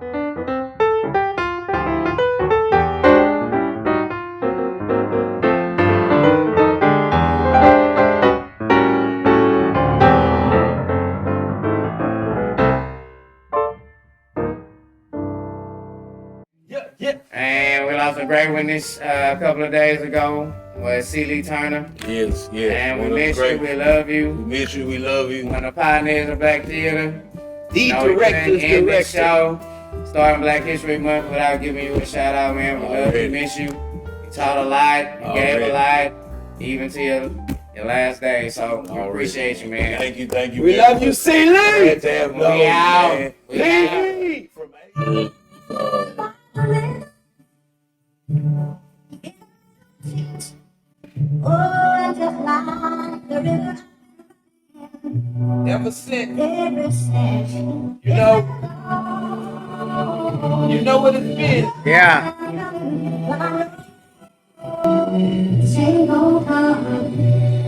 And we lost a great one this a couple of days ago. Was C. Turner. Yes. And we miss you. We love you. We miss you. We love you. One of the pioneers of Black theater. The director's director. Show, starting Black History Month without giving you a shout out, man. We love you. Miss you. You taught a lot. You gave a lot, even to your last day. So we appreciate you, man. Thank you. We love you, C. Lee. We out. Lee. Oh, just like the river. Ever since. You know what it's been. Yeah.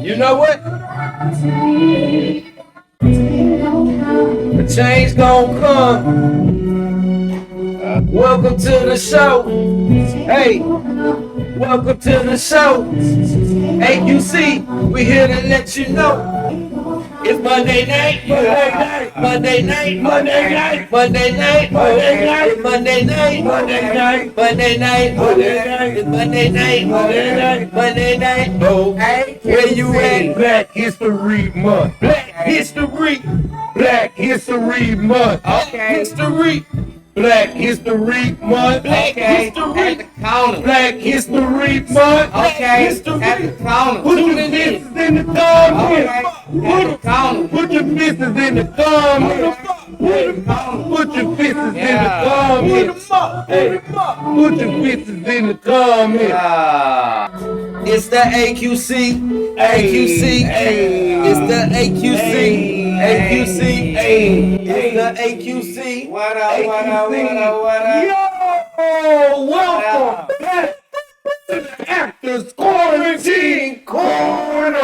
You know what? The change gon' come. Welcome to the show. Hey, welcome to the show. AQC, we here to let you know. It's Monday night, Monday night, Monday night, Monday night, Monday night, Monday night, Monday night, Monday night, Monday night, it's Monday night, Monday night, Monday night. Oh, where you at? Black History Month. Black History. Black History Month. Okay. History. Black History Month. Black History. At the counter. Black History Month. Okay. History. At the counter. Put your business in the comments. At the counter. Put your business in the comments. Put your business in the comments. Put your business in the comments. It's the AQC. AQC. It's the AQC. AQC. It's the AQC. What up, what up, what up, what up? Yo, welcome back to the Actors Quarantine Corner.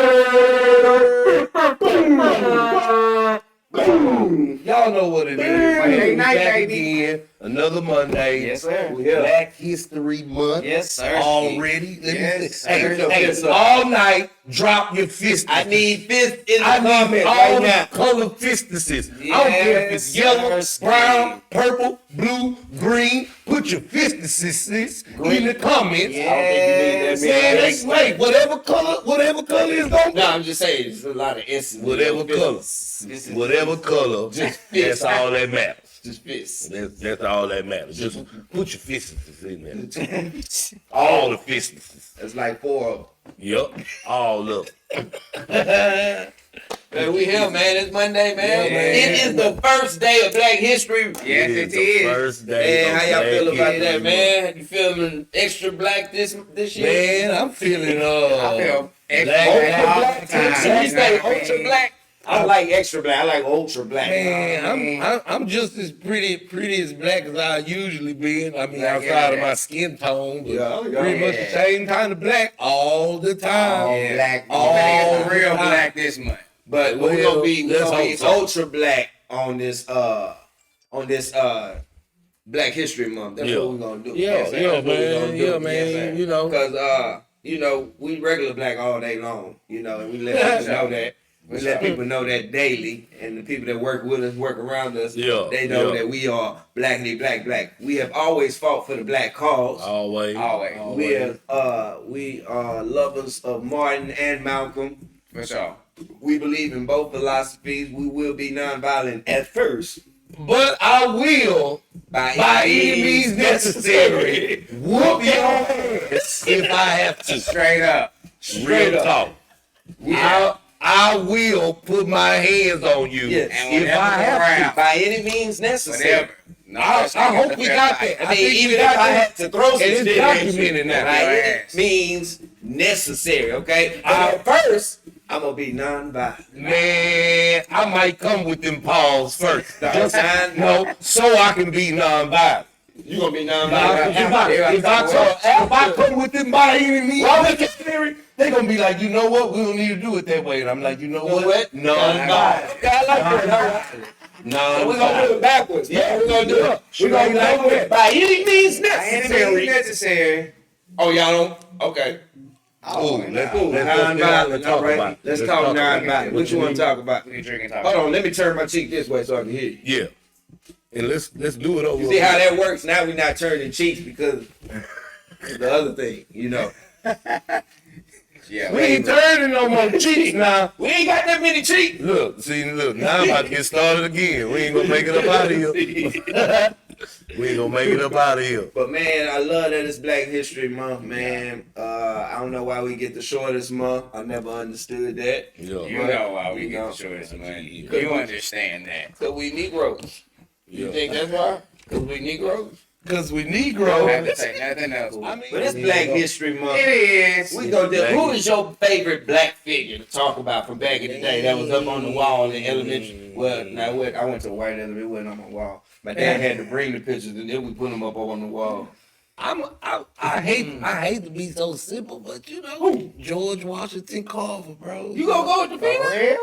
Y'all know what it is. Monday night, Back baby. again. Another Monday. Yes, sir. We have Black History Month. Yes, sir. Already. Yes, sir. Hey, all night, drop your fist. I need fist in the I need comments all right the now. color fistices. I don't care if it's Yes, yellow, sir. brown, purple, blue, green. Put your fistices in the comments. Yes. Man, wait, whatever color is gonna be. No, I'm just saying, there's a lot of instances. Whatever color. Whatever color. Just That's all that matters. Just fist. That's all that matters. Just put your fistices in there. All the fistices. That's like 4 of them. Yup. All of them. Man, we here, man. It's Monday, man. Yeah, It is the first day of Black History. Yes, it is. First day. Man, how y'all of feel Black about History that, man? You feeling extra black this year? Man, I'm feeling I feel extra black black all black the time. too. You say ultra black? I like extra black. I like ultra black. Man, I'm just as pretty as black as I usually been. I mean, Yeah, outside of yeah. my skin tone, but Yeah, pretty much the same kind of black all the time. all black. All real the time. black this month. But Well, we're gonna be let's hope so. ultra black on this Black History Month. That's what we're gonna do. Yeah, That's yeah, what we're man. gonna do. Yeah, man. Yes, You know. Cause we regular black all day long, and we let people know that. We let people know that daily, and the people that work with us, work around us, Yeah, they know yeah. that we are blackly black. We have always fought for the black cause. Always. We are lovers of Martin and Malcolm. For sure. We believe in both philosophies. We will be nonviolent at first, But I will, by any means necessary, whoop your ass if I have to. Straight up. Straight talk. I will put my hands on you Yes. And if I have to. By any means necessary. Whatever. No, I hope we got that. I mean, even if I had to throw some And it's shit at you, documented now. by any Yes. means necessary, okay? But at first, I'm gonna be nonviolent. Man, I might come with them paws first. Just so I can be nonviolent. You gonna be If nonviolent? I come with them by any means necessary, they gonna be like, you know what? We don't need to do it that way. And I'm like, you know what? What? Nonviolent. Okay, I like that. All right. No, We're gonna do it backwards. Yeah, we're gonna do it. We're gonna do it by any means necessary. Oh, y'all don't? Okay. Oh, let's Non-violent. talk All right. about it. Let's talk non-violent. What you want to talk about? We drinking talk. Hold on, let me turn my cheek this way so I can hear you. Yeah. And let's do it over. You see how that works? Now we're not turning cheeks because of the other thing, you know. Yeah, We ain't turning no more cheeks now. We ain't got that many cheeks. Look, now I'm about to get started again. We ain't gonna make it up out of here. We ain't gonna make it up out of here. But man, I love that it's Black History Month, man. I don't know why we get the shortest month. I never understood that. Yeah. you know why we get the shortest money. You understand that. Because we Negroes. You think that's why? Because we Negroes? Because we I don't have Negroes. to say nothing else. But it's Black History Month. It is. We go do. Who is your favorite black figure to talk about from back in the day that was up on the wall in elementary? Well, now I went to white elementary. It wasn't on my wall. My dad had to bring the pictures and then we put them up on the wall. I hate to be so simple, but you know, George Washington Carver, bro. You gonna go with the peanut?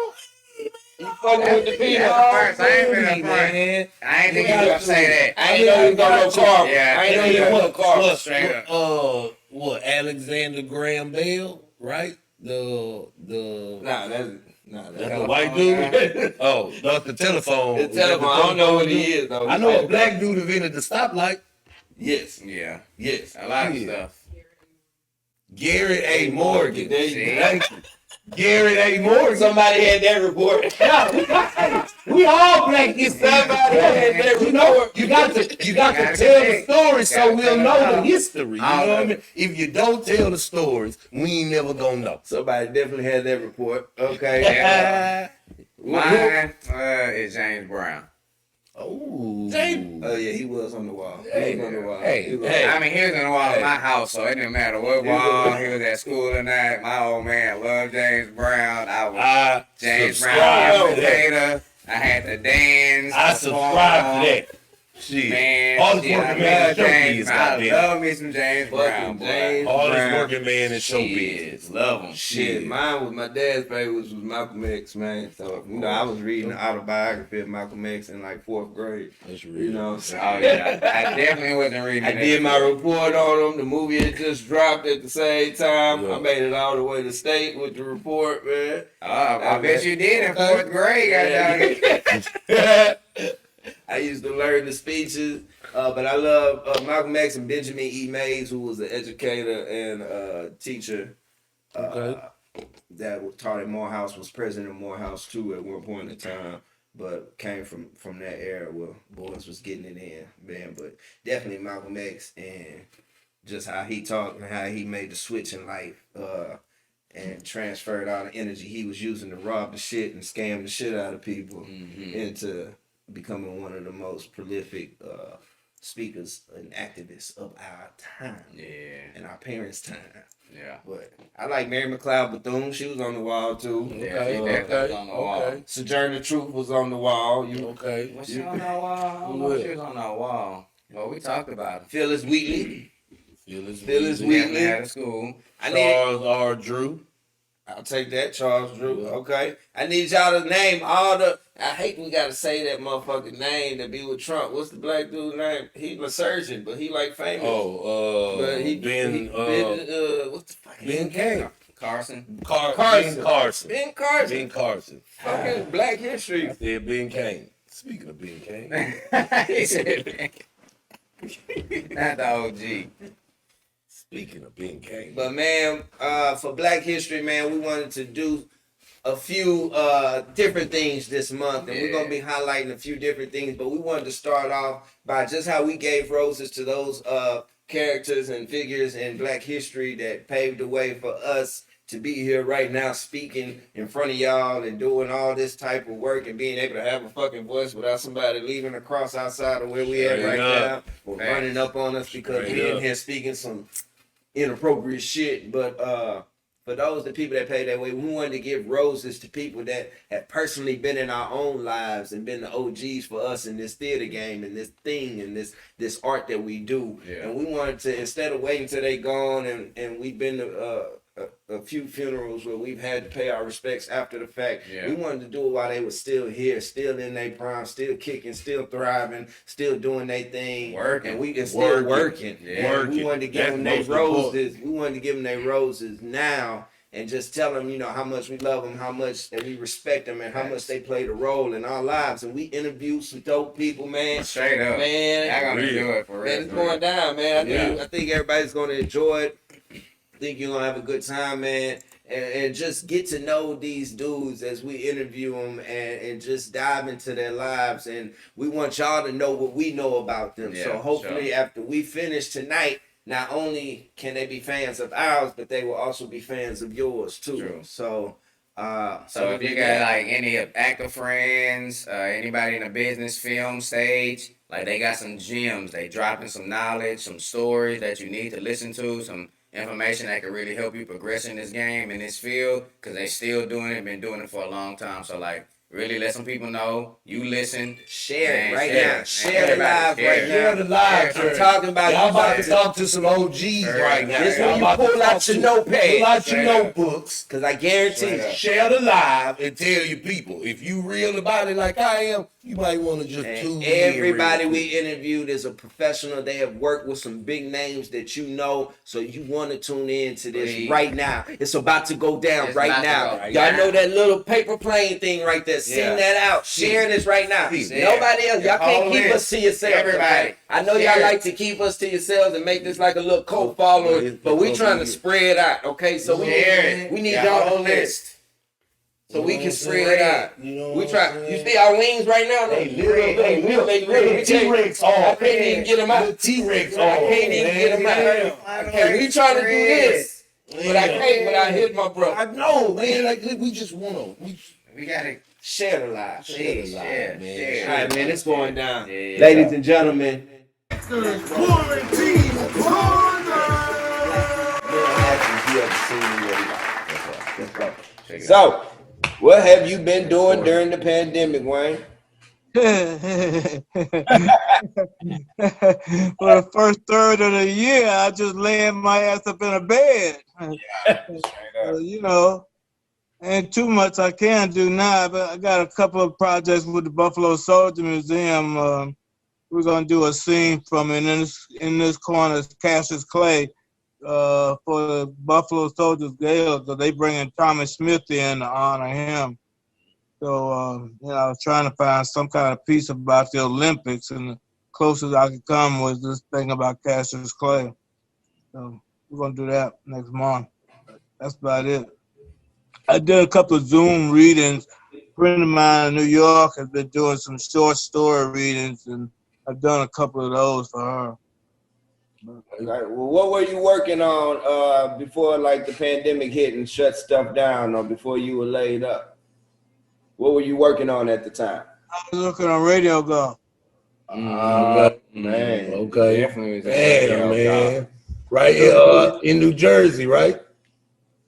You fucking with the peanut? First, I ain't been a front. I ain't think you was gonna say that. I ain't know you gonna go Carver. Yeah, I ain't know you gonna go Carver. Straight up. What Alexander Graham Bell, right? Nah, that's That's the white dude. Oh, that's the telephone. the telephone. I don't know what he is though. I know a black dude invented the stoplight. Yes. Yeah, Yes. a lot of Yeah. stuff. Garrett A. Morgan. There you go. Thank you. Garrett A. Morgan. Somebody had that report. We all black. It's Somebody had that You know, report. you got to tell the story so we'll know the history. You know what I mean? If you don't tell the stories, we ain't never gonna know. Somebody definitely had that report. Okay. Mine is James Brown. Oh, Oh yeah, he was on the wall. He was on the wall. Hey, I mean, he was in the wall of my house, so it didn't matter what wall he was at school or not. My old man loved James Brown. I was James Brown imitator. I had to dance. I subscribe to that. Shit. Man, All this shit, working I man in love James. showbiz, I goddamn. love me some James Brown, boy. James All this Brown. working man in showbiz. Shit, love him. Shit, mine was my dad's favorite was Malcolm X, man. So you know, I was reading the autobiography of Malcolm X in like 4th grade. That's real. You know, so Oh yeah, I definitely wasn't reading. I that did my shit. report on him. The movie had just dropped at the same time. Yeah. I made it all the way to state with the report, man. I bet you did in 4th grade. Goddamn. I used to learn the speeches, but I love Malcolm X and Benjamin E. Mays, who was an educator and teacher that taught at Morehouse, was president of Morehouse too at one point in time, but came from that era where boys was getting it in, man. But definitely Malcolm X and just how he talked and how he made the switch in life. And transferred all the energy he was using to rob the shit and scam the shit out of people into becoming one of the most prolific speakers and activists of our time Yeah, and our parents' time. yeah. But I like Mary McLeod Bethune. She was on the wall too. Yeah, she definitely was on the wall. Sojourner Truth was on the wall. You Okay. Was she on that wall? I don't know if she was on that wall. Well, we talked about it. Phyllis Wheatley. Phyllis Phyllis Wheatley. Wheatley. Definitely out of school. I need. Charles R. Drew. I'll take that, Charles Drew. Okay. I need y'all to name all the. I hate we gotta say that motherfucking name that be with Trump. What's the black dude's name? He's a surgeon, but he like famous. Oh, Ben what's the fuck? Ben Cain. Carson. Ben Carson. Ben Carson. Ben Carson. Fucking Black History. I said Ben Cain. Speaking of Ben Cain. He said, not the OG. Speaking of Ben Cain. But man, for Black History, man, we wanted to do a few different things this month, and we're gonna be highlighting a few different things. But we wanted to start off by just how we gave roses to those characters and figures in Black history that paved the way for us to be here right now speaking in front of y'all and doing all this type of work and being able to have a fucking voice without somebody leaving a cross outside of where we at right now or running up on us because we in here speaking some inappropriate shit. But for those the people that pay that way, we wanted to give roses to people that have personally been in our own lives and been the OGs for us in this theater game and this thing and this art that we do. And we wanted to, instead of waiting till they gone and we've been a few funerals where we've had to pay our respects after the fact. Yeah. We wanted to do it while they were still here, still in their prime, still kicking, still thriving, still doing their thing, Working. and still working. Yeah. And we wanted to give them their roses. We wanted to give them their roses now. And just tell them, you know, how much we love them, how much that we respect them, and how much they played a role in our lives. And we interviewed some dope people, man. Straight up. Man. Y'all gonna do it for real. Man, it's going down, man. Yeah. I think everybody's going to enjoy it. I think you're going to have a good time, man. And just get to know these dudes as we interview them and just dive into their lives. And we want y'all to know what we know about them. Yeah, so hopefully after we finish tonight, not only can they be fans of ours, but they will also be fans of yours too. True. So if you got like any actor friends, anybody in the business, film, stage, like they got some gems, they dropping some knowledge, some stories that you need to listen to, some information that could really help you progress in this game, in this field, because they still doing it, been doing it for a long time. So like, really let some people know. You listen. Share it right share now. it. Share the live right now. Share the live. I'm talking about y'all you about to talk to some OGs right now. This when you Y'all pull out your notepad. Pull out your notebooks. Because I guarantee you. Share the live and tell your people. If you real about it like I am, you might want to just tune in. Everybody we interviewed is a professional. They have worked with some big names that you know. So you want to tune in to this right now. It's about to go down right now. Y'all know that little paper plane thing right there. Send that out. Share this right now. Nobody else. Y'all can't keep us to yourselves. Everybody. I know y'all like to keep us to yourselves and make this like a little cult following, but we trying to spread out. Okay, so we need y'all list. So we can spread it out. We try. You see our wings right now? They little T-Rex on. I can't even get them out. T-Rex on. I can't even get them out. Okay, we trying to do this, but I can't without hitting my brother. I know, man. Like we just wanna. We gotta Share the live. Share the live, man. All right, man. It's going down. Yeah. Ladies and gentlemen. So, what have you been doing during the pandemic, Wayne? For the first third of the year, I just laying my ass up in a bed. You know, ain't too much I can do now, but I got a couple of projects with the Buffalo Soldier Museum. We're gonna do a scene from it in this corner, Cassius Clay, for the Buffalo Soldiers Gale. So they bringing Tommy Smith in to honor him. So, you know, I was trying to find some kind of piece about the Olympics, and the closest I could come was this thing about Cassius Clay. So we're going to do that next month. That's about it. I did a couple of Zoom readings. A friend of mine in New York has been doing some short story readings, and I've done a couple of those for her. Right. Well, what were you working on before, like, the pandemic hit and shut stuff down, or before you were laid up? What were you working on at the time? I was looking on Radio Go. Man. Okay. Definitely was Damn, man. Right here in New Jersey, right?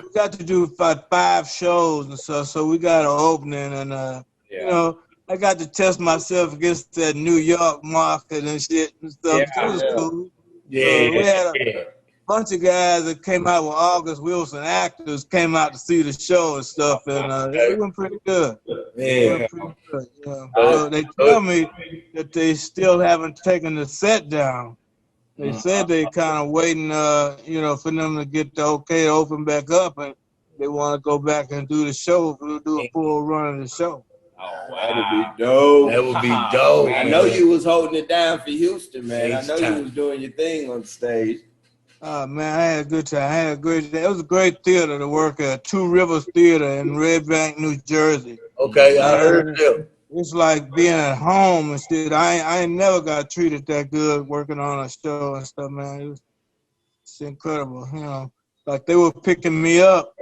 We got to do about 5 shows and stuff, so we got an opening, and you know, I got to test myself against that New York market and shit and stuff. So it was cool. Yeah. We had a bunch of guys that came out with August Wilson, actors, came out to see the show and stuff, and it went pretty good. Yeah. So they tell me that they still haven't taken the set down. They said they kind of waiting, you know, for them to get the okay to open back up, and they want to go back and do the show, do a full run of the show. Oh, that'd be dope. That would be dope. I know you was holding it down for Houston, man. I know you was doing your thing on stage. Man, I had a good time. I had a great day. It was a great theater to work at, Two Rivers Theater in Red Bank, New Jersey. Okay, I heard them. It's like being at home and shit. I ain't never got treated that good working on a show and stuff, man. It's incredible, you know. Like they were picking me up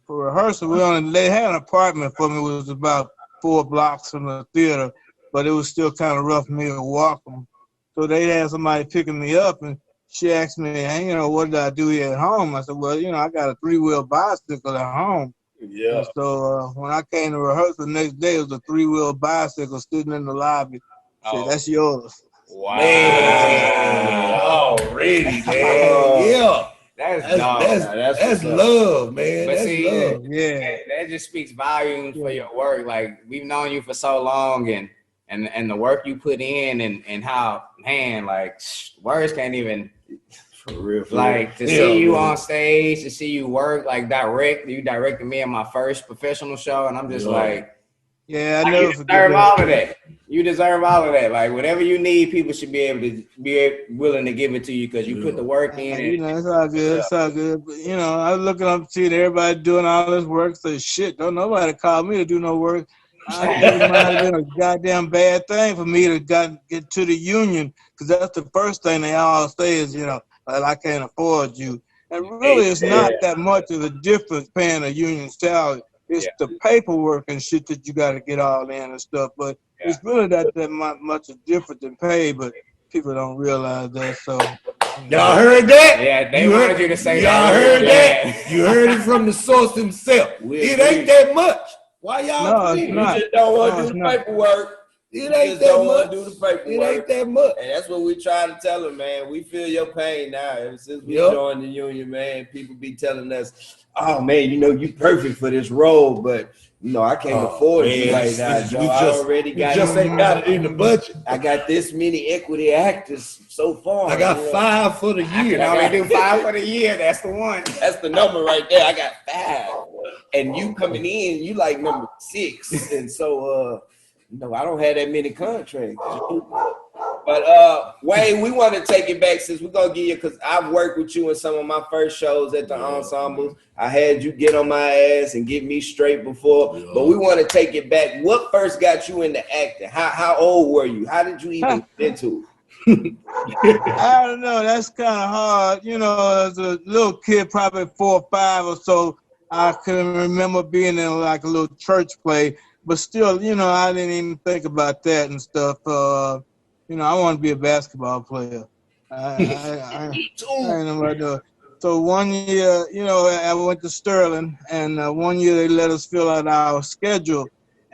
for rehearsal. They had an apartment for me. It was about 4 blocks from the theater, but it was still kind of rough for me to walk them. So they had somebody picking me up, and she asked me, hey, you know, what did I do here at home? I said, well, you know, I got a 3-wheel bicycle at home. Yeah. And so when I came to rehearsal the next day, it was a 3-wheel bicycle sitting in the lobby. I said, that's yours. Wow. Man. Already, man. Yeah. That's That's love, man. But That's see, love. Yeah. that just speaks volumes for your work. Like we've known you for so long, and the work you put in, and how, man, like words can't even. For real. Like to see you on stage, to see you work, like you directed me in my first professional show, and I'm just like, yeah, I never you forget deserve all that. of that. You deserve all of that. Like whatever you need, people should be able to willing to give it to you because you put the work in. You know, it's all good. It's all good. But you know, I was looking up, seeing everybody doing all this work. So shit, don't nobody call me to do no work. I think it might have been a goddamn bad thing for me to get to the union, because that's the first thing they all say is, you know, like, I can't afford you. And really, it's not that much of a difference paying a union salary. It's the paperwork and shit that you got to get all in and stuff. But it's really that much different than pay, but people don't realize that. So y'all heard that? Yeah, they wanted you to say that. Y'all heard that? You heard it from the source himself. It ain't that much. Why y'all? No, it's not. You just don't want to do the paperwork. It ain't that much. Do the paperwork. It ain't that much. And that's what we try to tell them, man. We feel your pain now. Ever since we joined the union, man, people be telling us, oh, man, you know, you perfect for this role, but, you know, I can't afford you right now, Joe. I already got just ain't got it in the budget. I got this many equity actors so far. I got 5 for the year. I only do 5 for the year. That's the one. That's the number right there. I got 5. And you coming in, you like number 6. And so, no, I don't have that many contracts. But Wayne, we want to take it back, since we're gonna give you, because I've worked with you in some of my first shows at the ensembles. I had you get on my ass and get me straight before, but we want to take it back. What first got you into acting? How old were you? How did you even get into it? I don't know. That's kind of hard. You know, as a little kid, probably 4 or 5 or so, I can remember being in like a little church play. But still, you know, I didn't even think about that and stuff. You know, I want to be a basketball player. I ain't know what to do. So one year, you know, I went to Sterling, and one year they let us fill out our schedule.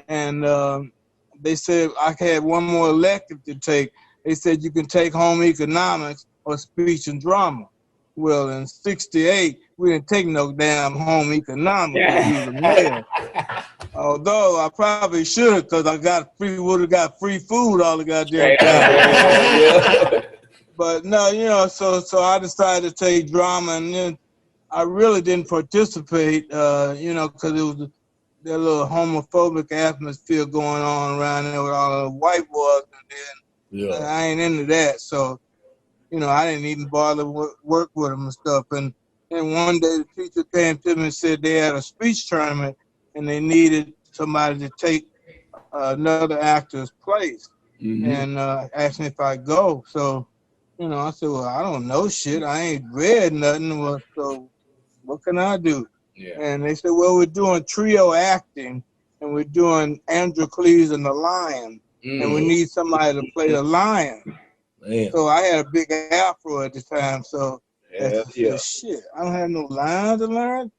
And they said I had one more elective to take. They said you can take home economics or speech and drama. Well, in '68, we didn't take no damn home economics. We was a male. Although I probably should, because I would have got free food all the goddamn time. But no, you know, so I decided to take drama, and then I really didn't participate, you know, because it was that little homophobic atmosphere going on around there with all the white boys, and then I ain't into that. So, you know, I didn't even bother work with them and stuff. And one day the teacher came to me and said they had a speech tournament and they needed somebody to take another actor's place, and asked me if I'd go. So, you know, I said, well, I don't know shit. I ain't read nothing. Well, so what can I do? Yeah. And they said, well, we're doing trio acting, and we're doing Androcles and the Lion, and we need somebody to play the lion. Man. So I had a big afro at the time, so shit, I don't have no lines to learn.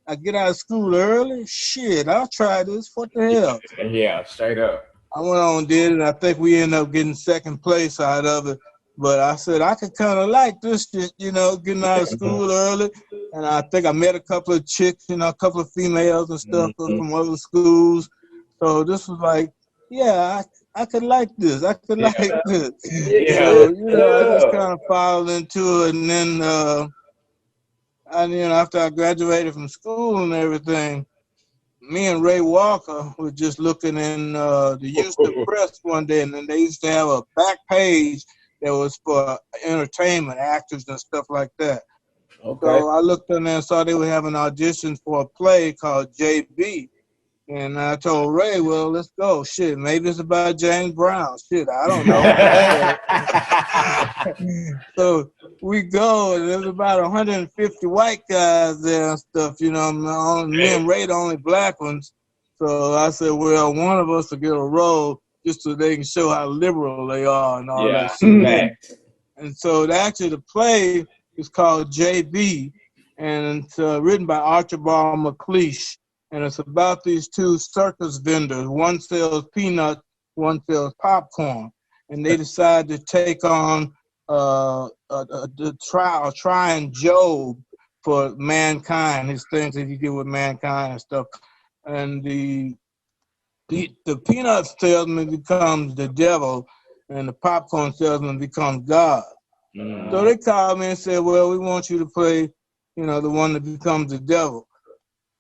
I get out of school early. Shit, I'll try this. What the hell? Yeah, straight up. I went on and did it. I think we ended up getting second place out of it. But I said I could kind of like this shit, you know, getting out of school early. And I think I met a couple of chicks, you know, a couple of females and stuff from other schools. So this was like, yeah, I could like this. I could like this. Yeah. So, you know, I just kind of followed into it. And then, you know, after I graduated from school and everything, me and Ray Walker were just looking in the Houston Press one day, and then they used to have a back page that was for entertainment, actors and stuff like that. Okay. So I looked in there and saw they were having auditions for a play called JB. And I told Ray, well, let's go. Shit, maybe it's about James Brown. Shit, I don't know. So we go, and there's about 150 white guys there and stuff, you know. Me and Ray the only black ones. So I said, well, one of us will get a role just so they can show how liberal they are and all that shit. And so actually the play is called JB, and it's written by Archibald MacLeish. And it's about these two circus vendors. One sells peanuts, one sells popcorn. And they decide to take on trying Job for mankind, his things that he did with mankind and stuff. And the peanut salesman becomes the devil, and the popcorn salesman becomes God. So they called me and said, well, we want you to play, you know, the one that becomes the devil.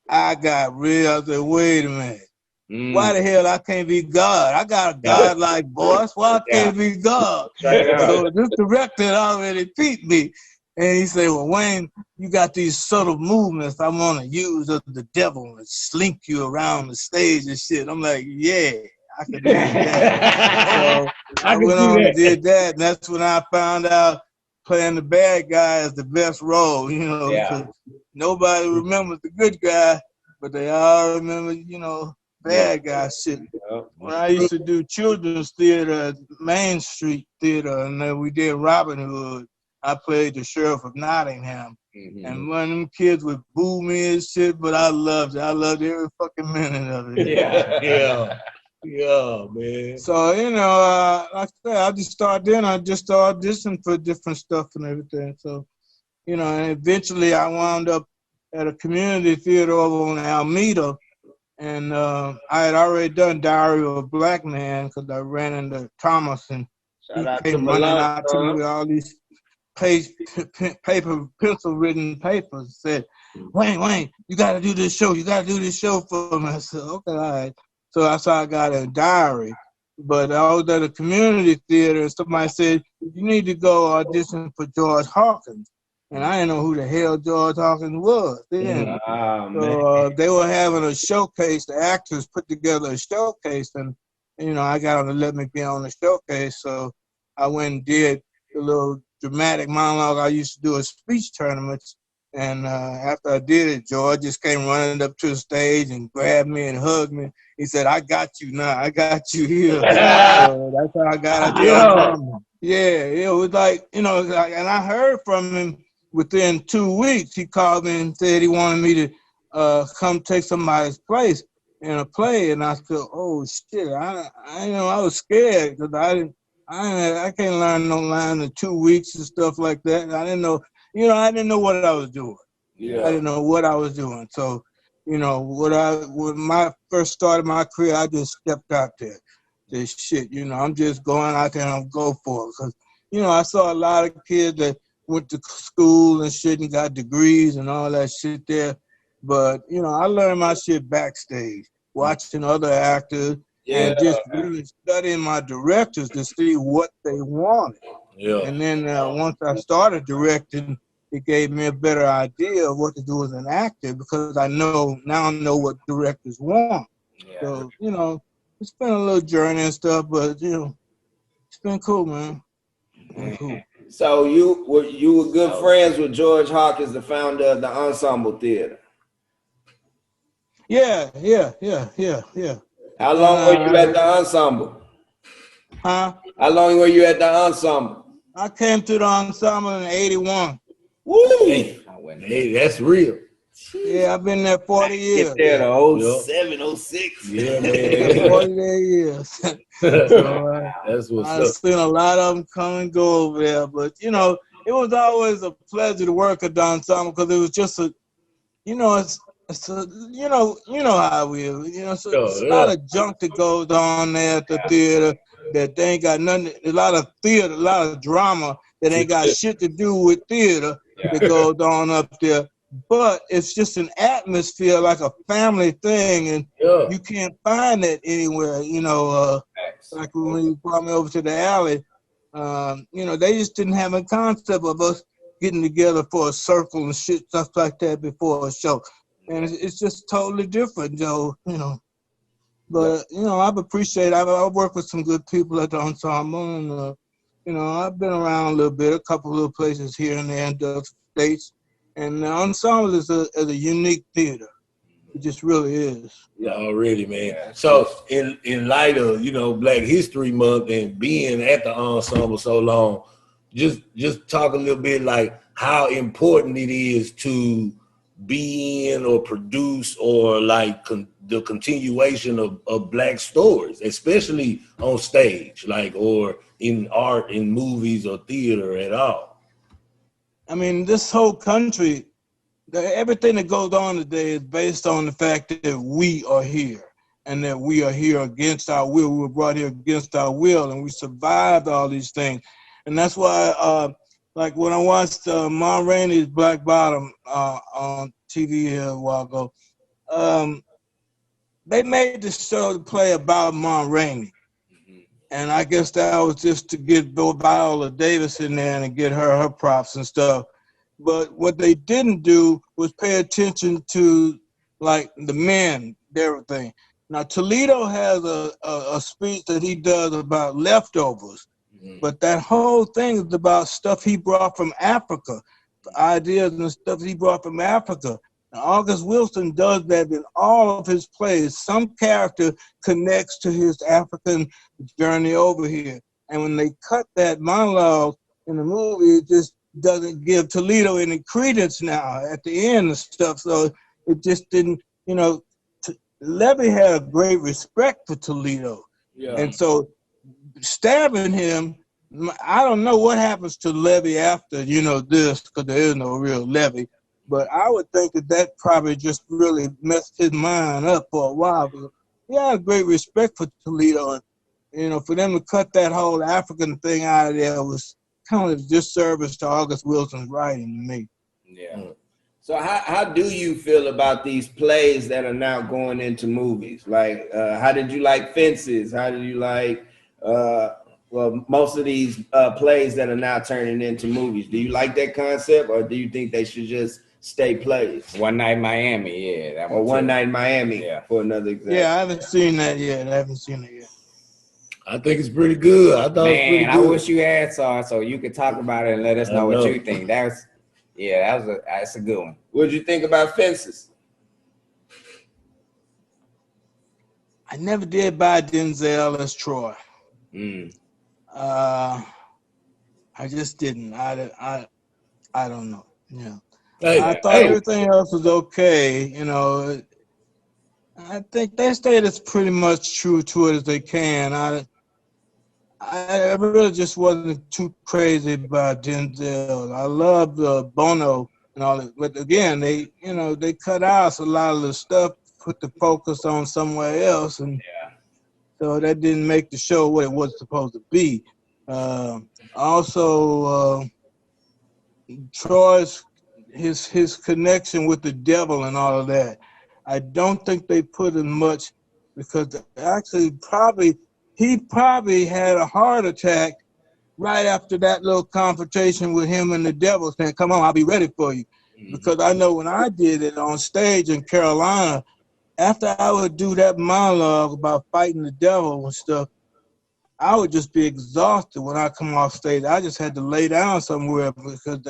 I got real. I said, wait a minute. Why the hell I can't be God? I got a God-like voice. Why I can't be God? So this director had already peeped me. And he said, well, Wayne, you got these subtle movements I want to use of the devil and slink you around the stage and shit. I'm like, yeah, I can do that. So I went on and did that. And that's when I found out playing the bad guy is the best role, you know, because nobody remembers the good guy, but they all remember, you know, bad guy shit. When I used to do children's theater at Main Street Theater, and then we did Robin Hood, I played the Sheriff of Nottingham. And one of them kids would boo me and shit, but I loved it. I loved every fucking minute of it. Yeah, man. So, you know, like I said, I just started auditioning for different stuff and everything. So, you know, and eventually I wound up at a community theater over on Alameda. And I had already done Diary of a Black Man because I ran into Thomas, and he came running out to me with all these pencil-written papers. Said, Wayne, you got to do this show. You got to do this show for me. I said, okay, all right. So that's how I got a diary. But I was at a community theater, and somebody said, you need to go audition for George Hawkins. And I didn't know who the hell George Hawkins was then. So they were having a showcase. The actors put together a showcase, and you know, I got them to let me be on the showcase. So I went and did the little dramatic monologue I used to do at speech tournaments. And after I did it, George just came running up to the stage and grabbed me and hugged me. He said, I got you now. I got you here. So that's how I got it. Yeah, it was like, you know, and I heard from him within 2 weeks. He called me and said he wanted me to come take somebody's place in a play. And I said, oh, shit. I was scared because I can't learn no line in 2 weeks and stuff like that. And I didn't know. You know, I didn't know what I was doing. I didn't know what I was doing. So, you know, when I first started my career, I just stepped out there. This shit, you know, I'm just going out there and I'm go for it. Because, you know, I saw a lot of kids that went to school and shit and got degrees and all that shit there. But, you know, I learned my shit backstage, watching other actors and just really studying my directors to see what they wanted. And then once I started directing, it gave me a better idea of what to do as an actor because I know what directors want. So, you know, it's been a little journey and stuff, but, you know, it's been cool, man. Cool. So you were good friends with George Hawkins, the founder of the Ensemble Theater. Yeah. How long were you at the Ensemble? Huh? How long were you at the Ensemble? I came to the Ensemble in 81. Woo! Hey, that's real. Yeah, I've been there 40 years. Get there to 07, 06. Yeah, man. 40 years. So, that's what's I've up. seen a lot of them come and go over there. But, you know, it was always a pleasure to work at the Ensemble because it was just a, you know, it's a, you know how we are. You know, so it's a lot of junk that goes on there at the theater that they ain't got nothing. A lot of drama that ain't got shit to do with theater that goes on up there. But it's just an atmosphere like a family thing, and you can't find that anywhere. You know, like when you brought me over to the alley, you know, they just didn't have a concept of us getting together for a circle and shit, stuff like that before a show. And it's just totally different, Joe, you know. But, you know, I've worked with some good people at the Ensemble, and, you know, I've been around a little bit, a couple of little places here and there in the States. And the Ensemble is a unique theater. It just really is. Yeah, already, man. So in light of, you know, Black History Month and being at the Ensemble so long, just talk a little bit like how important it is to be in or produce or like the continuation of Black stories, especially on stage, like, or in art, in movies or theater at all. I mean, this whole country everything that goes on today is based on the fact that we are here and that we are here against our will. We were brought here against our will, and we survived all these things. And that's why, like when I watched Ma Rainey's Black Bottom on TV here a while ago, they made the show to play about Ma Rainey. And I guess that was just to get Viola Davis in there and get her props and stuff. But what they didn't do was pay attention to, like, the men, everything. Now, Toledo has a speech that he does about leftovers. But that whole thing is about stuff he brought from Africa, ideas and stuff he brought from Africa. Now, August Wilson does that in all of his plays. Some character connects to his African journey over here. And when they cut that monologue in the movie, it just doesn't give Toledo any credence now at the end and stuff. So it just didn't, Levy had a great respect for Toledo. Yeah. And so stabbing him, I don't know what happens to Levy after, this, because there is no real Levy. But I would think that probably just really messed his mind up for a while. But he had a great respect for Toledo. And, for them to cut that whole African thing out of there was kind of a disservice to August Wilson's writing to me. Yeah. So how do you feel about these plays that are now going into movies? Like, how did you like Fences? How did you like, most of these plays that are now turning into movies? Do you like that concept, or do you think they should just stay plays? One Night in Miami, yeah. Or One Night in Miami, for another example. Yeah, I haven't seen that yet. I think it's pretty good. I thought it was pretty good. I wish you had saw it so you could talk about it and let us know what you think. That's a good one. What did you think about Fences? I never did buy Denzel as Troy. I just didn't. I don't know. Yeah. I thought everything else was okay. I think they stayed as pretty much true to it as they can. I really just wasn't too crazy about Denzel. I loved Bono and all that, but again, they cut out a lot of the stuff, put the focus on somewhere else, and so that didn't make the show what it was supposed to be. Also, Troy's his connection with the devil and all of that. I don't think they put in much, because actually he probably had a heart attack right after that little confrontation with him and the devil, saying, "Come on, I'll be ready for you." Because I know when I did it on stage in Carolina, after I would do that monologue about fighting the devil and stuff, I would just be exhausted when I come off stage. I just had to lay down somewhere, because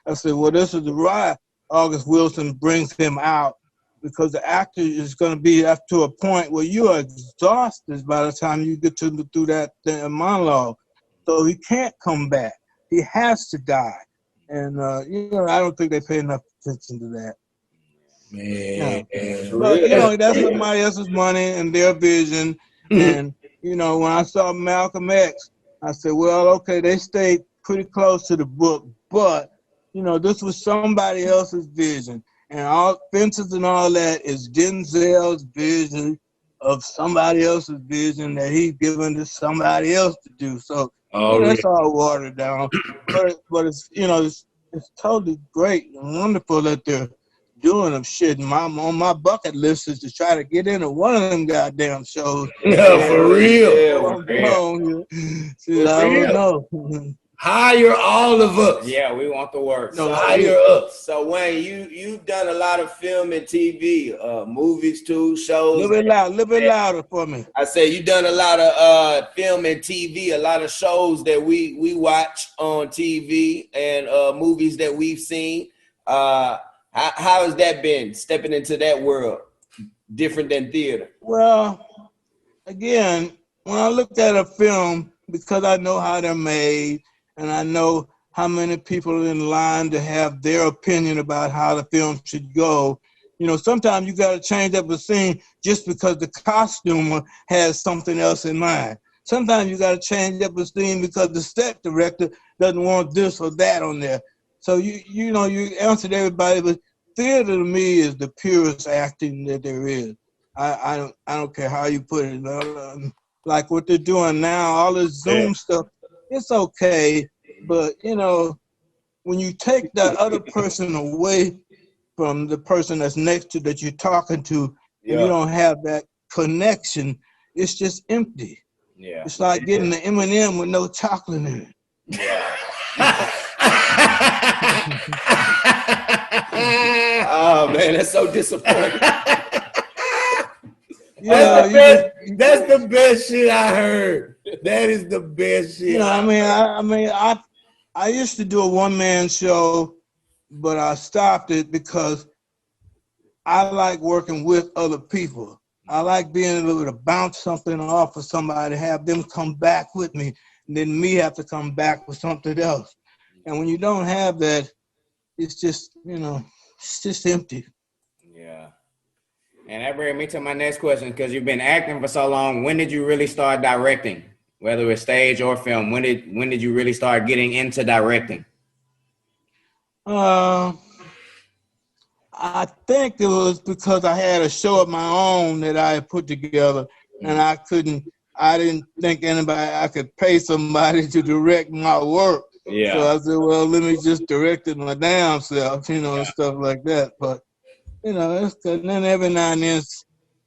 I said, well, this is why August Wilson brings him out, because the actor is going to be up to a point where you are exhausted by the time you get through that monologue. So he can't come back. He has to die. And, I don't think they pay enough attention to that. Man. But, that's somebody else's money and their vision. And, when I saw Malcolm X, I said, well, okay, they stayed pretty close to the book, but, this was somebody else's vision. And all Fences and all that is Denzel's vision of somebody else's vision that he's given to somebody else to do. So that's all watered down. But it's it's totally great and wonderful that they're doing them shit. On my bucket list is to try to get into one of them goddamn shows. Yeah, for real. See, I don't know. Hire all of us. Yeah, we want the work. No, hire us. So Wayne, you've done a lot of film and TV, movies too, shows. A little bit louder for me. I say you've done a lot of film and TV, a lot of shows that we watch on TV, and movies that we've seen. How has that been, stepping into that world, different than theater? Well, again, when I look at a film, because I know how they're made, and I know how many people are in line to have their opinion about how the film should go. Sometimes you got to change up a scene just because the costumer has something else in mind. Sometimes you got to change up a scene because the set director doesn't want this or that on there. So you answered everybody, but theater to me is the purest acting that there is. I don't care how you put it. Like what they're doing now, all this Zoom stuff, it's okay, but you know, when you take that other person away from the person that's next to that you're talking to, and you don't have that connection, it's just empty. Yeah. It's like getting the M&M with no chocolate in it. Yeah. Oh man, that's so disappointing. That's the best shit I heard. That is the best shit. You know, I used to do a one-man show, but I stopped it because I like working with other people. I like being able to bounce something off of somebody, have them come back with me, and then me have to come back with something else. And when you don't have that, it's just, you know, it's just empty. Yeah. And that brings me to my next question, because you've been acting for so long. When did you really start directing, whether it's stage or film? When did you really start getting into directing? I think it was because I had a show of my own that I had put together, and I didn't think I could pay somebody to direct my work. Yeah. So I said, well, let me just direct it my damn self, you know, and stuff like that. But, you know, and then every now and then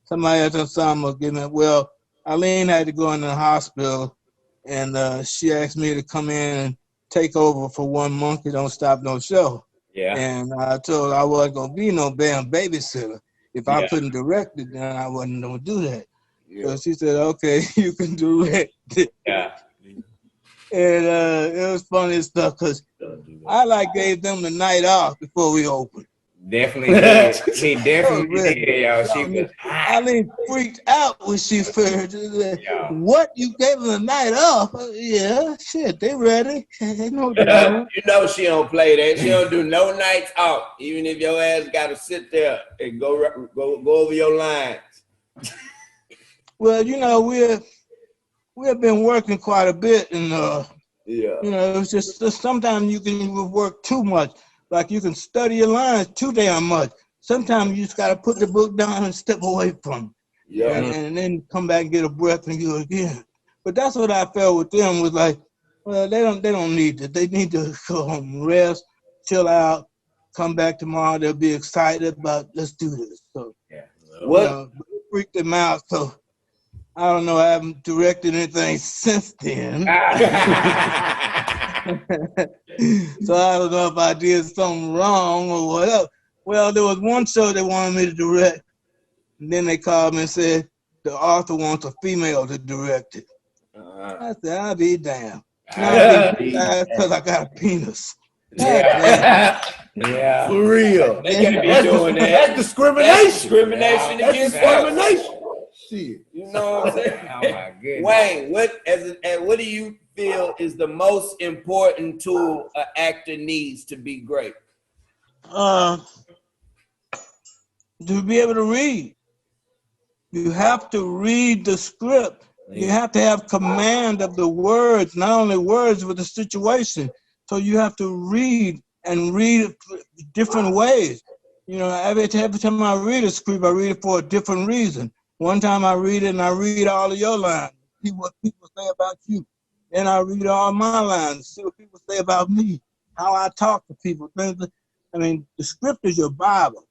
somebody else on something will give me, well, Eileen had to go into the hospital, and she asked me to come in and take over for 1 month. Don't stop no show. Yeah. And I told her I wasn't going to be no damn babysitter. If I couldn't direct it, then I wasn't going to do that. Yeah. So she said, okay, you can direct it. Yeah. And it was funny stuff because I gave them the night off before we opened. Definitely did. She definitely did, yo. Eileen freaked out when she heard what, you gave them the night off? Yeah, shit, they ready. They know what they're doing. You know she don't play that. She don't do no nights off, even if your ass got to sit there and go over your lines. Well, you know, we have been working quite a bit, and you know, it's just sometimes you can work too much. Like you can study your lines too damn much. Sometimes you just gotta put the book down and step away from it. Yeah. And then come back and get a breath and go again. But that's what I felt with them, was like, well, they don't need it. They need to go home, rest, chill out, come back tomorrow. They'll be excited about, let's do this. So what freaked them out. So I don't know, I haven't directed anything since then. So I don't know if I did something wrong or whatever. Well, there was one show they wanted me to direct, and then they called me and said the author wants a female to direct it. I said, I'll be damned. Because I got a penis. Yeah. For real. They can't be doing that. That's discrimination. That's discrimination against discrimination. Shit. You know what I'm saying? Oh my goodness. Wayne, what do you feel is the most important tool an actor needs to be great? To be able to read. You have to read the script. You have to have command of the words, not only words, but the situation. So you have to read and read it different ways. You know, every time I read a script, I read it for a different reason. One time I read it and I read all of your lines, see what people say about you. Then I read all my lines, see what people say about me, how I talk to people. I mean, the script is your Bible.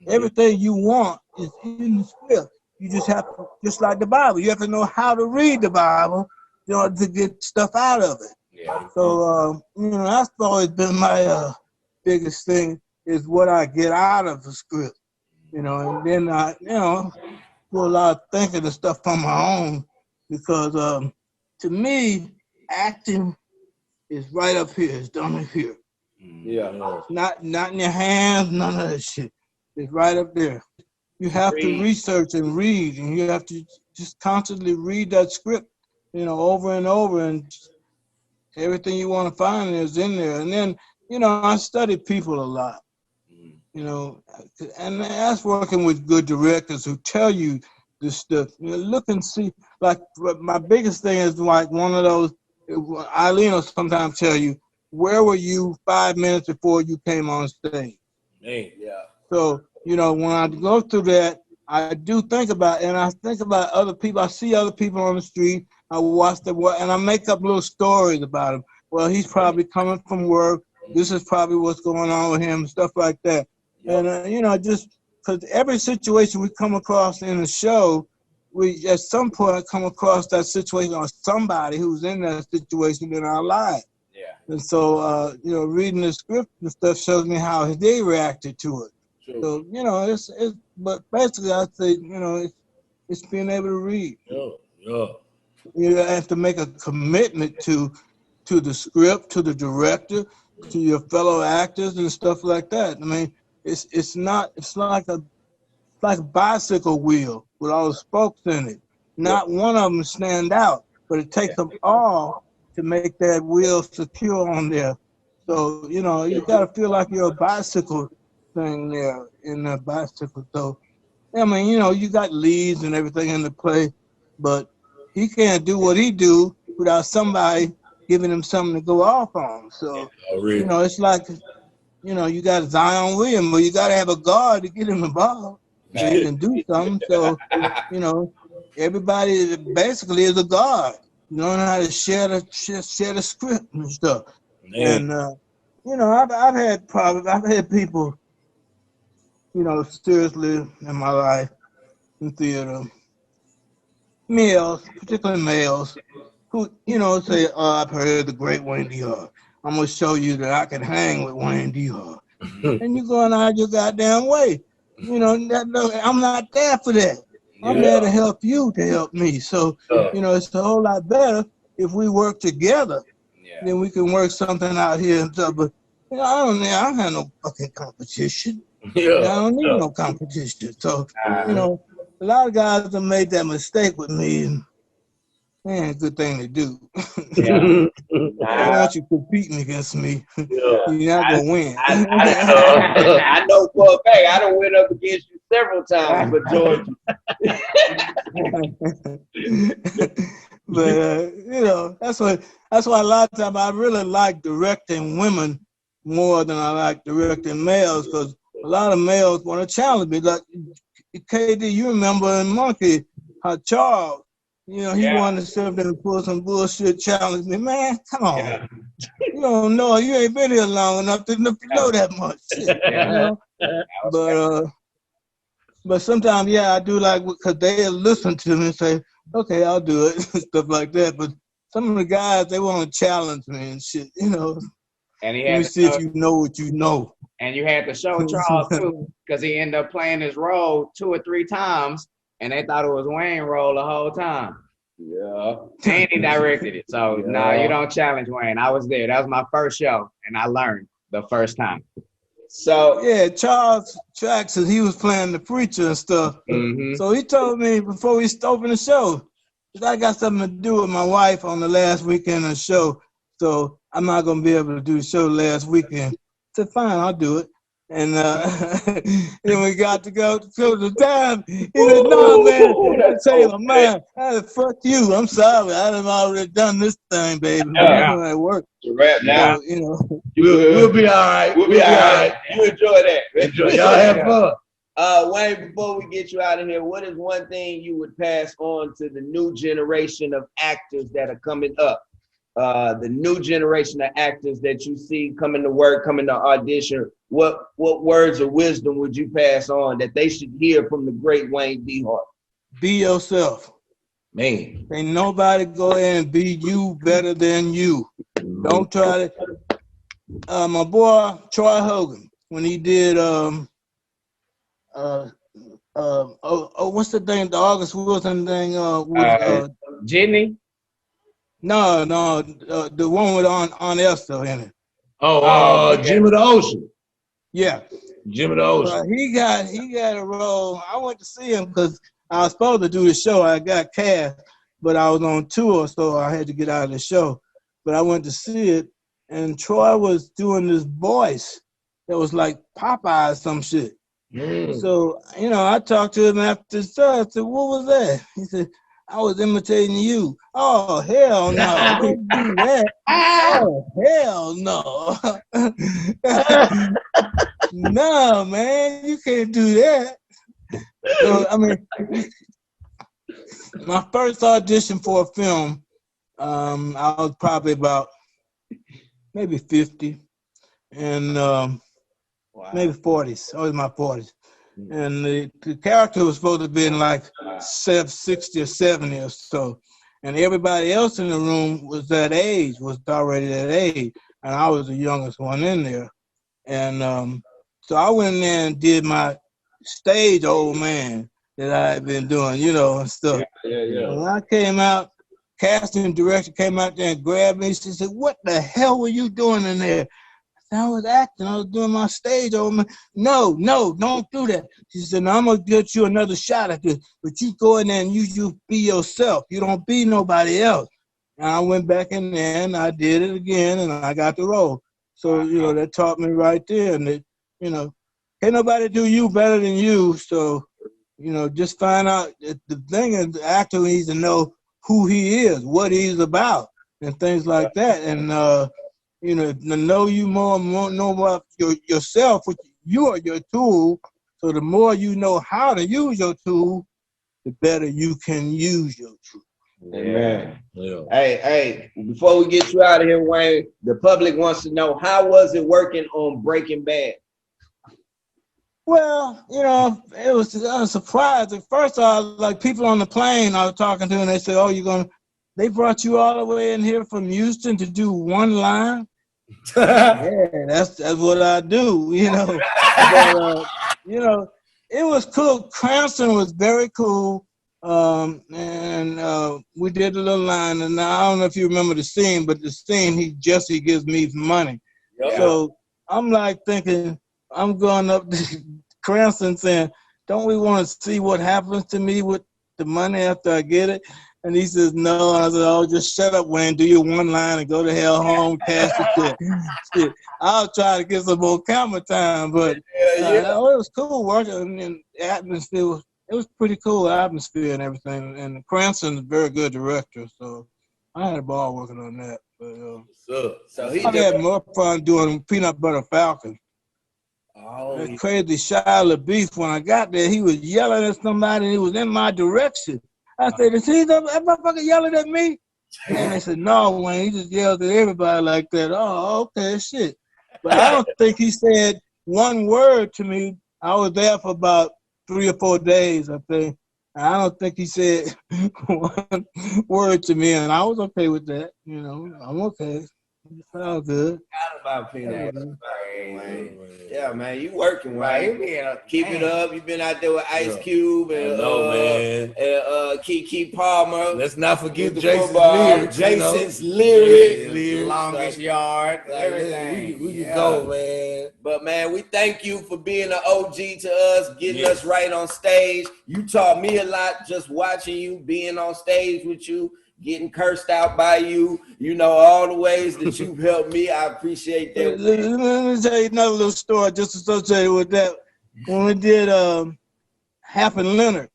Everything you want is in the script. You just have to, just like the Bible, you have to know how to read the Bible in order to get stuff out of it. Yeah. So, you know, that's always been my biggest thing, is what I get out of the script. You know, and then I, you know, do a lot of thinking and stuff on my own, because to me, acting is right up here. It's done up here. Yeah. Not in your hands, none of that shit. It's right up there. You have to research and read, and you have to just constantly read that script, you know, over and over, and everything you want to find is in there. And then, you know, I study people a lot, you know, and that's working with good directors who tell you this stuff. You know, look and see. Like, my biggest thing is like one of those, Eileen will sometimes tell you, where were you 5 minutes before you came on stage? Hey, yeah. So, you know, when I go through that, I do think about, and I think about other people. I see other people on the street. I watch them, and I make up little stories about them. Well, he's probably coming from work. This is probably what's going on with him, stuff like that. And, you know, just because every situation we come across in the show, we at some point come across that situation or somebody who's in that situation in our lives. Yeah. And so, you know, reading the script and stuff shows me how they reacted to it. True. So, you know, it's but basically I'd say, you know, it's being able to read. Yeah. You have to make a commitment to the script, to the director, to your fellow actors and stuff like that. I mean, it's like a bicycle wheel with all the spokes in it. Not one of them stand out, but it takes them all to make that wheel secure on there. So, you know, you got to feel like you're a bicycle thing there in that bicycle. So, I mean, you know, you got leads and everything in the play, but he can't do what he do without somebody giving him something to go off on. So, you know, it's like, you know, you got Zion Williams, but you got to have a guard to get him the ball so he can do something. So, you know, everybody basically is a guard. You know how to share the script and stuff. Man. And, you know, I've had problems. I've had people, you know, seriously in my life in theater, males, particularly males, who, you know, say, oh, I've heard the great Wayne DeHart. I'm going to show you that I can hang with Wayne DeHart. And you're going out your goddamn way. You know, I'm not there for that. I'm there to help you to help me. So, you know, it's a whole lot better if we work together. Then we can work something out here and stuff. But, you know, I don't have no fucking competition. I don't need no competition. So, you know, a lot of guys have made that mistake with me, and man, good thing to do. I don't want you competing against me. You're not gonna win. I know for a fact I done went up against you several times, but George. But you know, that's why a lot of times I really like directing women more than I like directing males, because a lot of males want to challenge me. Like KD, you remember in Monkey how Charles, you know, he wanted to sit there and pull some bullshit, challenge me. Man, come on. You don't know. You ain't been here long enough to know that much. Shit, you know? But sometimes, I do like, because they'll listen to me and say, okay, I'll do it, stuff like that. But some of the guys, they want to challenge me and shit, you know. And he Let had me see if you know what you know. And you had to show Charles too, because he ended up playing his role 2 or 3 times, and they thought it was Wayne's role the whole time. Yeah. And he directed it. So no, you don't challenge Wayne. I was there. That was my first show, and I learned the first time. So Charles Jackson, he was playing the preacher and stuff. Mm-hmm. So he told me before we opened the show, I got something to do with my wife on the last weekend of the show, so I'm not gonna be able to do the show last weekend. I said, fine, I'll do it. And then we got to go to the time. He said, no, man, that's Taylor, man. I said, fuck you. I'm sorry. I done already done this thing, baby. It worked. Rap now. So, you know. We'll be all right. We'll be all right. You enjoy that. Enjoy. Y'all have fun. Wayne, before we get you out of here, what is one thing you would pass on to the new generation of actors that are coming up? The new generation of actors that you see coming to work, coming to audition, what words of wisdom would you pass on that they should hear from the great Wayne DeHart? Be yourself. Man. Ain't nobody go in and be you better than you. Don't try to. My boy, Troy Hogan, when he did, what's the thing, the August Wilson thing? Jimmy? No, the one with on Esther in it. Jim of the Ocean. Yeah. Jim of the Ocean. He got a role. I went to see him because I was supposed to do the show. I got cast, but I was on tour, so I had to get out of the show. But I went to see it, and Troy was doing this voice that was like Popeye or some shit. So, you know, I talked to him after the show. I said, what was that? He said, I was imitating you. Oh, hell no. Don't do that. Oh, hell no. No, man, you can't do that. So, I mean, my first audition for a film, I was probably about maybe 50 and maybe 40s. I was in my 40s. And the character was supposed to be in like 60 or 70 or so. And everybody else in the room was that age, was already that age. And I was the youngest one in there. And so I went in there and did my stage old man that I had been doing, you know, and stuff. Yeah. When I came out, casting director came out there and grabbed me. She said, "What the hell were you doing in there?" I was acting. I was doing my stage old man. No, don't do that. She said, "No, I'm going to get you another shot at this. But you go in there and you be yourself. You don't be nobody else." And I went back in there and I did it again and I got the role. So, you know, that taught me right there. And, you know, can't nobody do you better than you. So, you know, just find out. The thing is, the actor needs to know who he is, what he's about, and things like that. And, you know you more and more, know about yourself, which you are your tool. So the more you know how to use your tool, the better you can use your tool. Amen. Yeah. Hey, before we get you out of here, Wayne, the public wants to know, how was it working on Breaking Bad? Well, you know, it was a surprise. At first, I was like, people on the plane I was talking to, and they said, "Oh, they brought you all the way in here from Houston to do one line?" Yeah, that's what I do, you know. But you know, it was cool. Cranston was very cool, and we did a little line. And I don't know if you remember the scene, but the scene, Jesse gives me money. Yep. So I'm like thinking, I'm going up to Cranston saying, "Don't we want to see what happens to me with the money after I get it?" And he says, "No." And I said, "Oh, just shut up, Wayne. Do your one line and go to hell home, cash the check." I'll try to get some more camera time, but it was cool working, and the atmosphere it was pretty cool atmosphere and everything. And Cranston's a very good director, so I had a ball working on that. But So he I had more fun doing Peanut Butter Falcon. That crazy Shia LaBeouf, when I got there, he was yelling at somebody and he was in my direction. I said, "Is he that motherfucker yelling at me?" And they said, "No, Wayne, he just yelled at everybody like that." Oh, okay, shit. But I don't think he said one word to me. I was there for about 3 or 4 days, I think. And I don't think he said one word to me, and I was okay with that. You know, I'm okay. It sounds good. about Peanut Butter. Yeah, man, you working, right? Keep it up. You've been out there with Ice Cube and Keke Palmer. Let's not forget Jason's lyrics. Longest yard, everything. We can go, man. But man, we thank you for being an OG to us, getting us right on stage. You taught me a lot just watching you, being on stage with you, getting cursed out by you. You know, all the ways that you've helped me. I appreciate that. Let me tell you another little story just associated with that. When we did Happen Leonard.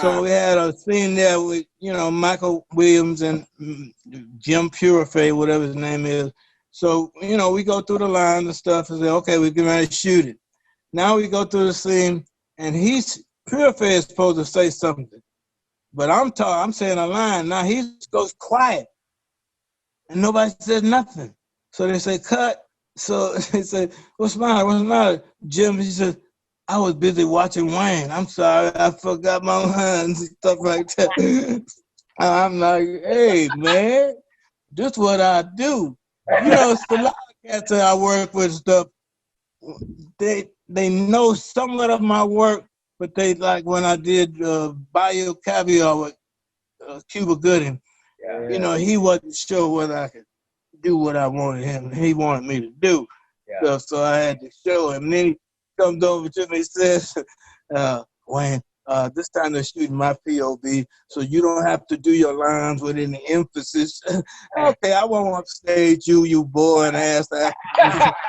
So we had a scene there with, you know, Michael Williams and Jim Purifay, whatever his name is. So, you know, we go through the lines and stuff and say, okay, we're getting ready to shoot it. Now we go through the scene, and Purifay is supposed to say something. But I'm saying a line. Now he goes quiet, and nobody says nothing. So they say, cut. So they say, what's the matter? Jim, he said, "I was busy watching Wayne. I'm sorry, I forgot my lines," and stuff like that. I'm like, hey, man, this is what I do. You know, it's a lot of cats that I work with stuff. They know somewhat of my work, but they like when I did Bayou Caviar with Cuba Gooding. Yeah. You know, he wasn't sure whether I could do what I wanted him. He wanted me to do. Yeah. So I had to show him. And then he comes over to me and says, "Wayne, this time they're shooting my POV, so you don't have to do your lines with any emphasis." Okay, I won't upstage you boring ass actor.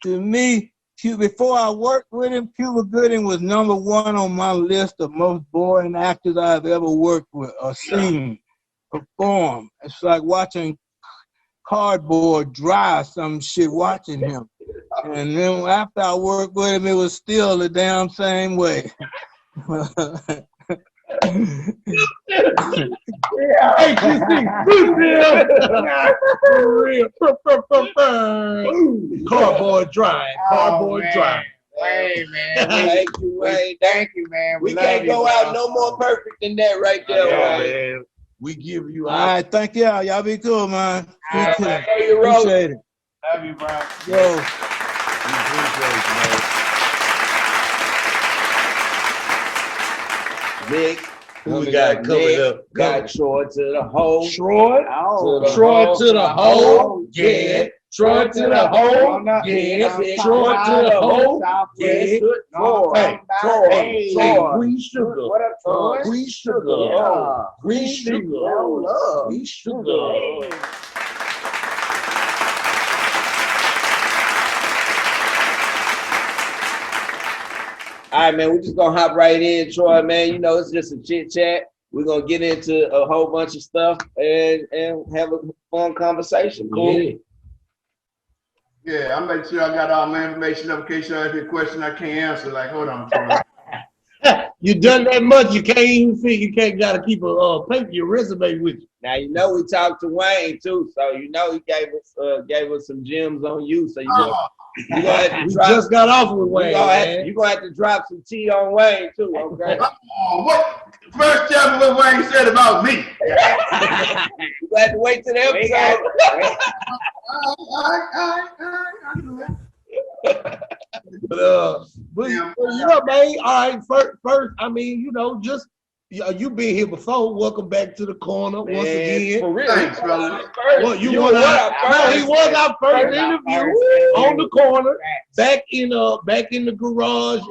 To me, before I worked with him, Cuba Gooding was number 1 on my list of most boring actors I've ever worked with or seen perform. It's like watching cardboard dry, some shit, watching him. And then after I worked with him, it was still the damn same way. Hey, for real. Cardboard dry. Cardboard dry. Hey, man. Thank you, man. We can't go out no more perfect than that right there, Wayne. Man. We give you All right, thank y'all. Y'all be cool, man. All right, man. Appreciate it. Love you, bro. Yo. We appreciate you, man. Nick. Who we got coming up? Got Troy to the hole. Troy? Troy to the hole. Yeah. Troy to the hole. Yeah. Troy to the hole. Yeah. Troy. Green sugar. What up, Troy? Green sugar. Yeah. Green sugar. Green sugar. All right, man, we're just gonna hop right in, Troy, man. You know, it's just a chit chat. We're gonna get into a whole bunch of stuff and have a fun conversation. Cool. Yeah, I'll make sure I got all my information up in case you ask me a question I can't answer. Like, hold on, Troy. You done that much, you can't even figure. You can't gotta keep a paper, your resume with you. Now you know we talked to Wayne too, so you know he gave us some gems on you. So you gonna have to We drop. just got off with Wayne, man. You're gonna have to drop some tea on Wayne too, okay? What? First tell me what Wayne said about me. You gonna have to wait till the episode. But you know, man, all right, first, I mean, you know, just you've been here before. Welcome back to the corner once again. For real. Thanks, brother. Well, he was our first interview on the corner, back in the garage,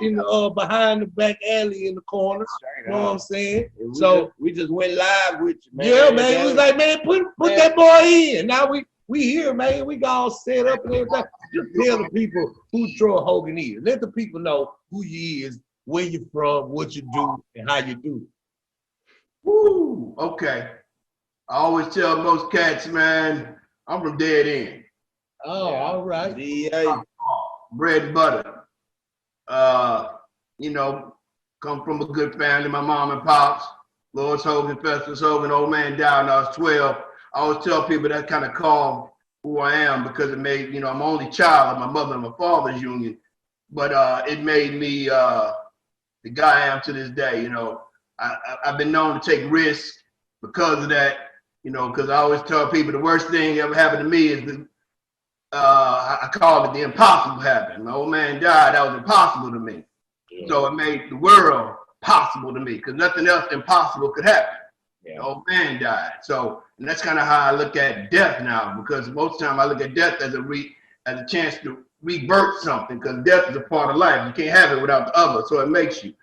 behind the back alley in the corner. You know what I'm saying? So we just went live with you, man. yeah, man. It was like, man, put that boy in. Now we here, man. We got all set up and everything. Just tell the people who Troy Hogan is. Let the people know who you is, where you from, what you do, and how you do it. Woo, okay. I always tell most cats, man, I'm from Dead End. Oh, all right. DA. Bread and butter. You know, come from a good family. My mom and pops, Lord's Hogan, Festus Hogan, old man died when I was 12. I always tell people that kind of call who I am because it made, you know, I'm only child of my mother and my father's union, but it made me the guy I am to this day. You know, I've been known to take risks because of that, you know, because I always tell people the worst thing ever happened to me is I call it the impossible happened. My old man died, that was impossible to me. Yeah. So it made the world possible to me because nothing else impossible could happen. Yeah. The old man died. So, and that's kind of how I look at death now, because most of the time I look at death as a chance to rebirth something, because death is a part of life. You can't have it without the other, so it makes you.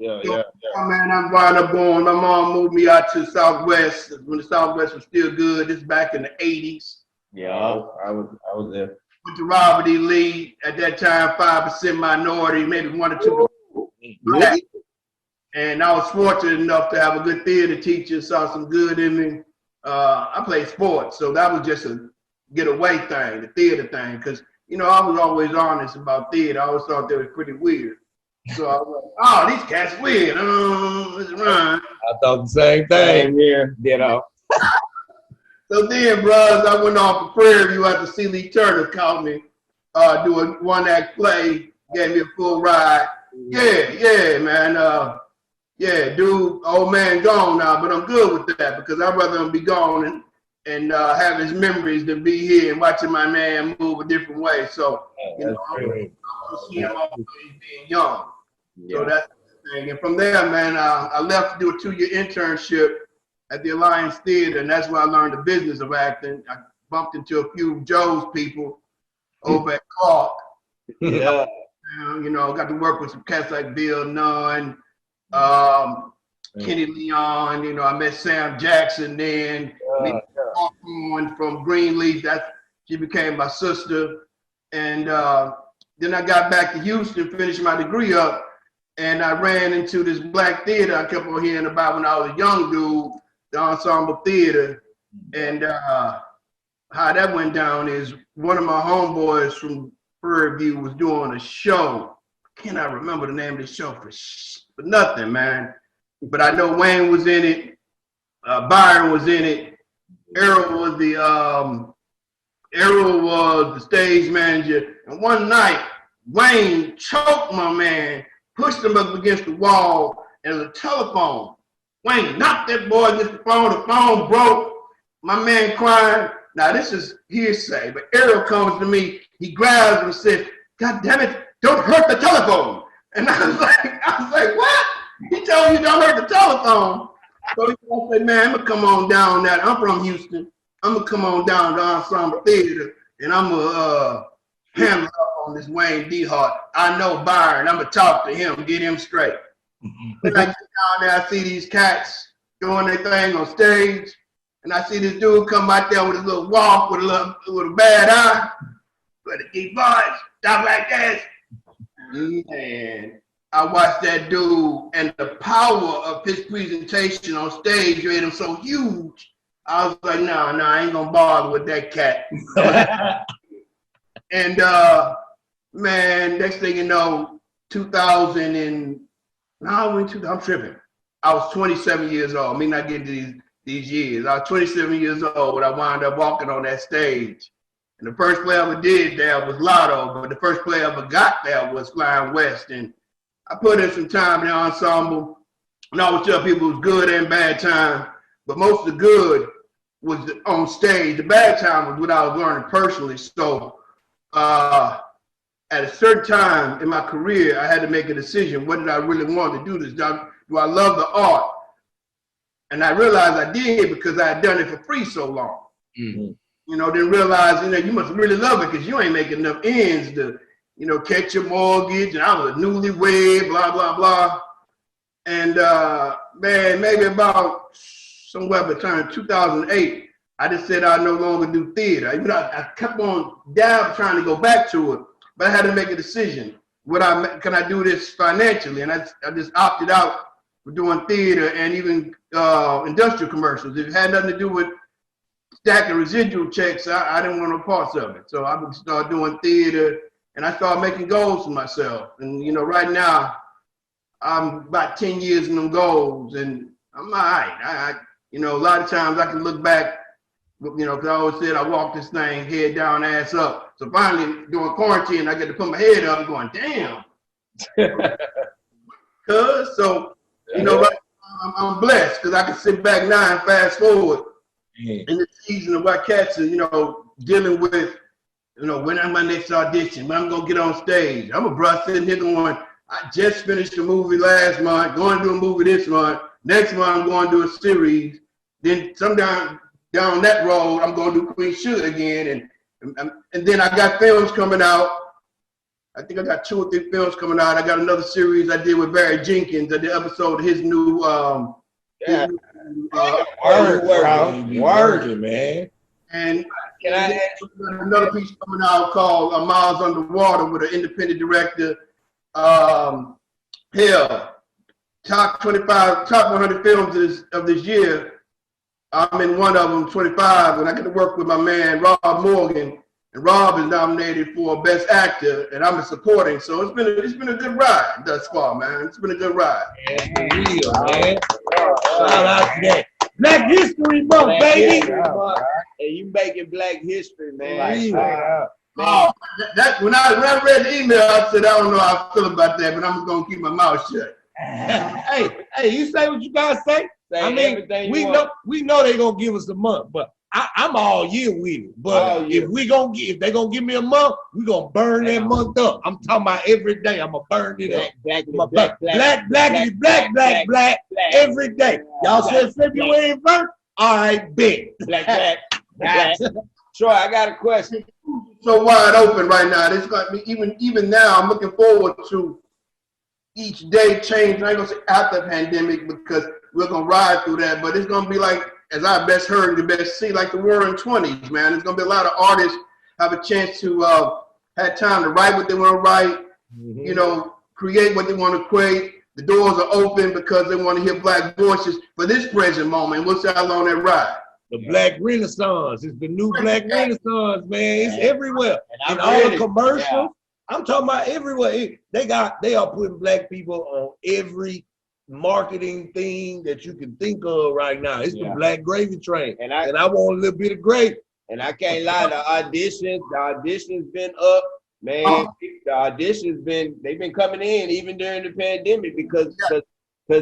Man, I'm wind up going. My mom moved me out to the Southwest when the Southwest was still good. This is back in the 80s. Yeah, I was there. Went to Robert E. Lee at that time, 5% minority, maybe 1 or 2%. Really? And I was fortunate enough to have a good theater teacher, saw some good in me. I played sports, so that was just a getaway thing, the theater thing, because, you know, I was always honest about theater. I always thought they were pretty weird. So I was like, oh, these cats weird. Let's run. I thought the same thing. Here, ditto. So then, bros, I went off to Prairie View after C. Lee Turner called me, do a one-act play, gave me a full ride. Yeah, man. Yeah, dude, old man gone now, but I'm good with that because I'd rather him be gone and have his memories than be here and watching my man move a different way. So, you know, I want to see him always being young. Yeah. So that's the thing. And from there, man, I left to do a 2-year internship at the Alliance Theater, and that's where I learned the business of acting. I bumped into a few of Joe's people over at Clark. Yeah. You know, got to work with some cats like Bill Nunn, Kenny Leon. You know, I met Sam Jackson then. From Greenleaf, she became my sister. And then I got back to Houston, finished my degree up, and I ran into this black theater I kept on hearing about when I was a young dude, the Ensemble Theater. And how that went down is one of my homeboys from Prairie View was doing a show. Cannot remember the name of the show for nothing, man. But I know Wayne was in it. Byron was in it. Errol was the stage manager. And one night, Wayne choked my man, pushed him up against the wall, and the telephone. Wayne knocked that boy against the phone broke. My man crying. Now this is hearsay, but Errol comes to me, he grabs him and says, "God damn it, don't hurt the telephone." And I was like, what? He told me don't hurt the telephone. So he said, "Man, I'm gonna come on down that. I'm from Houston. I'm gonna come on down to Ensemble Theater and I'm gonna handle up on this Wayne DeHart. I know Byron. I'm gonna talk to him, get him straight." And I get down there, I see these cats doing their thing on stage, and I see this dude come out there with a little walk, with a bad eye, but a deep voice, stuff like that. Man, I watched that dude, and the power of his presentation on stage made him so huge. I was like, no, I ain't gonna bother with that cat. And man, next thing you know, I'm tripping. I was 27 years old. Me not getting to these years. I was 27 years old when I wound up walking on that stage. And the first play I ever did there was Lotto, but the first play I ever got there was Flying West. And I put in some time in the ensemble. And I always tell people it was good and bad time, but most of the good was on stage. The bad time was what I was learning personally. So at a certain time in my career, I had to make a decision. What did I really want to do this? Do I love the art? And I realized I did because I had done it for free so long. Mm-hmm. You know, then realize, you must really love it because you ain't making enough ends to, catch your mortgage. And I was a newlywed, blah, blah, blah. And man, maybe about somewhere between 2008, I just said I no longer do theater. I kept on trying to go back to it, but I had to make a decision. Can I do this financially? And I just opted out for doing theater and even industrial commercials. It had nothing to do with stacking residual checks. I didn't want no parts of it. So I would start doing theater, and I started making goals for myself. And right now, I'm about 10 years in them goals, and I'm all right. A lot of times I can look back, because I always said I walk this thing head down, ass up. So finally, during quarantine, I get to put my head up and going, damn. Right now, I'm blessed because I can sit back now and fast forward in the season of what cats are, dealing with, when I'm my next audition, when I'm going to get on stage. I'm a brother sitting here going, I just finished a movie last month, going to do a movie this month. Next month, I'm going to do a series. Then sometime down that road, I'm going to do Queen Sugar again. And then I got films coming out. I think I got 2 or 3 films coming out. I got another series I did with Barry Jenkins. I did an episode of his new working, man. And another piece coming out called Miles Underwater with an independent director. Top 100 films of this year. I'm in one of them, 25, and I get to work with my man Rob Morgan. And Rob is nominated for Best Actor, and I'm a supporting. So it's been a good ride thus far, man. It's been a good ride. Yeah, for real, man. Shout out to that. Black History Month, baby. Hey, you making Black History, man. When I read the email, I said, I don't know how I feel about that, but I'm just gonna keep my mouth shut. Hey, you say what you gotta say. We know they gonna give us a month, but I'm all year with it. But if they gonna give me a month, we gonna burn that month up. I'm talking about every day. I'm gonna burn it up. Black every day. Y'all said February 1st? All right, bet. Black. Troy, I got a question. So wide open right now. This got me even now. I'm looking forward to each day change. I ain't gonna say after the pandemic because we're gonna ride through that, but it's gonna be like, as I best heard, the best see, like the Roaring 20s, man. There's gonna be a lot of artists have a chance to have time to write what they want to write, create what they want to create. The doors are open because they want to hear Black voices for this present moment. We'll see how long that ride. The Black Renaissance. It's the new Black Renaissance, man. It's everywhere. In all the commercials. Yeah. I'm talking about everywhere. They are putting black people on every marketing thing that you can think of right now. It's the black gravy train. And I want a little bit of gravy. And I can't lie, the auditions been up, man. The auditions they've been coming in even during the pandemic because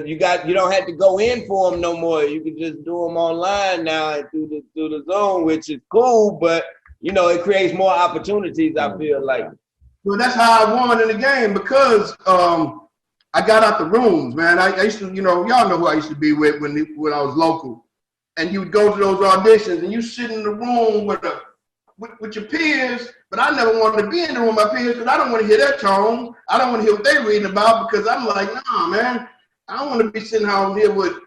you don't have to go in for them no more. You can just do them online now and through the Zoom, which is cool, but it creates more opportunities, I feel like. Well, that's how I won in the game because I got out the rooms, man. I used to, y'all know who I used to be with when I was local. And you would go to those auditions and you sit in the room with your peers, but I never wanted to be in the room with my peers because I don't want to hear their tone. I don't want to hear what they're reading about because I'm like, nah, man. I don't want to be sitting out here with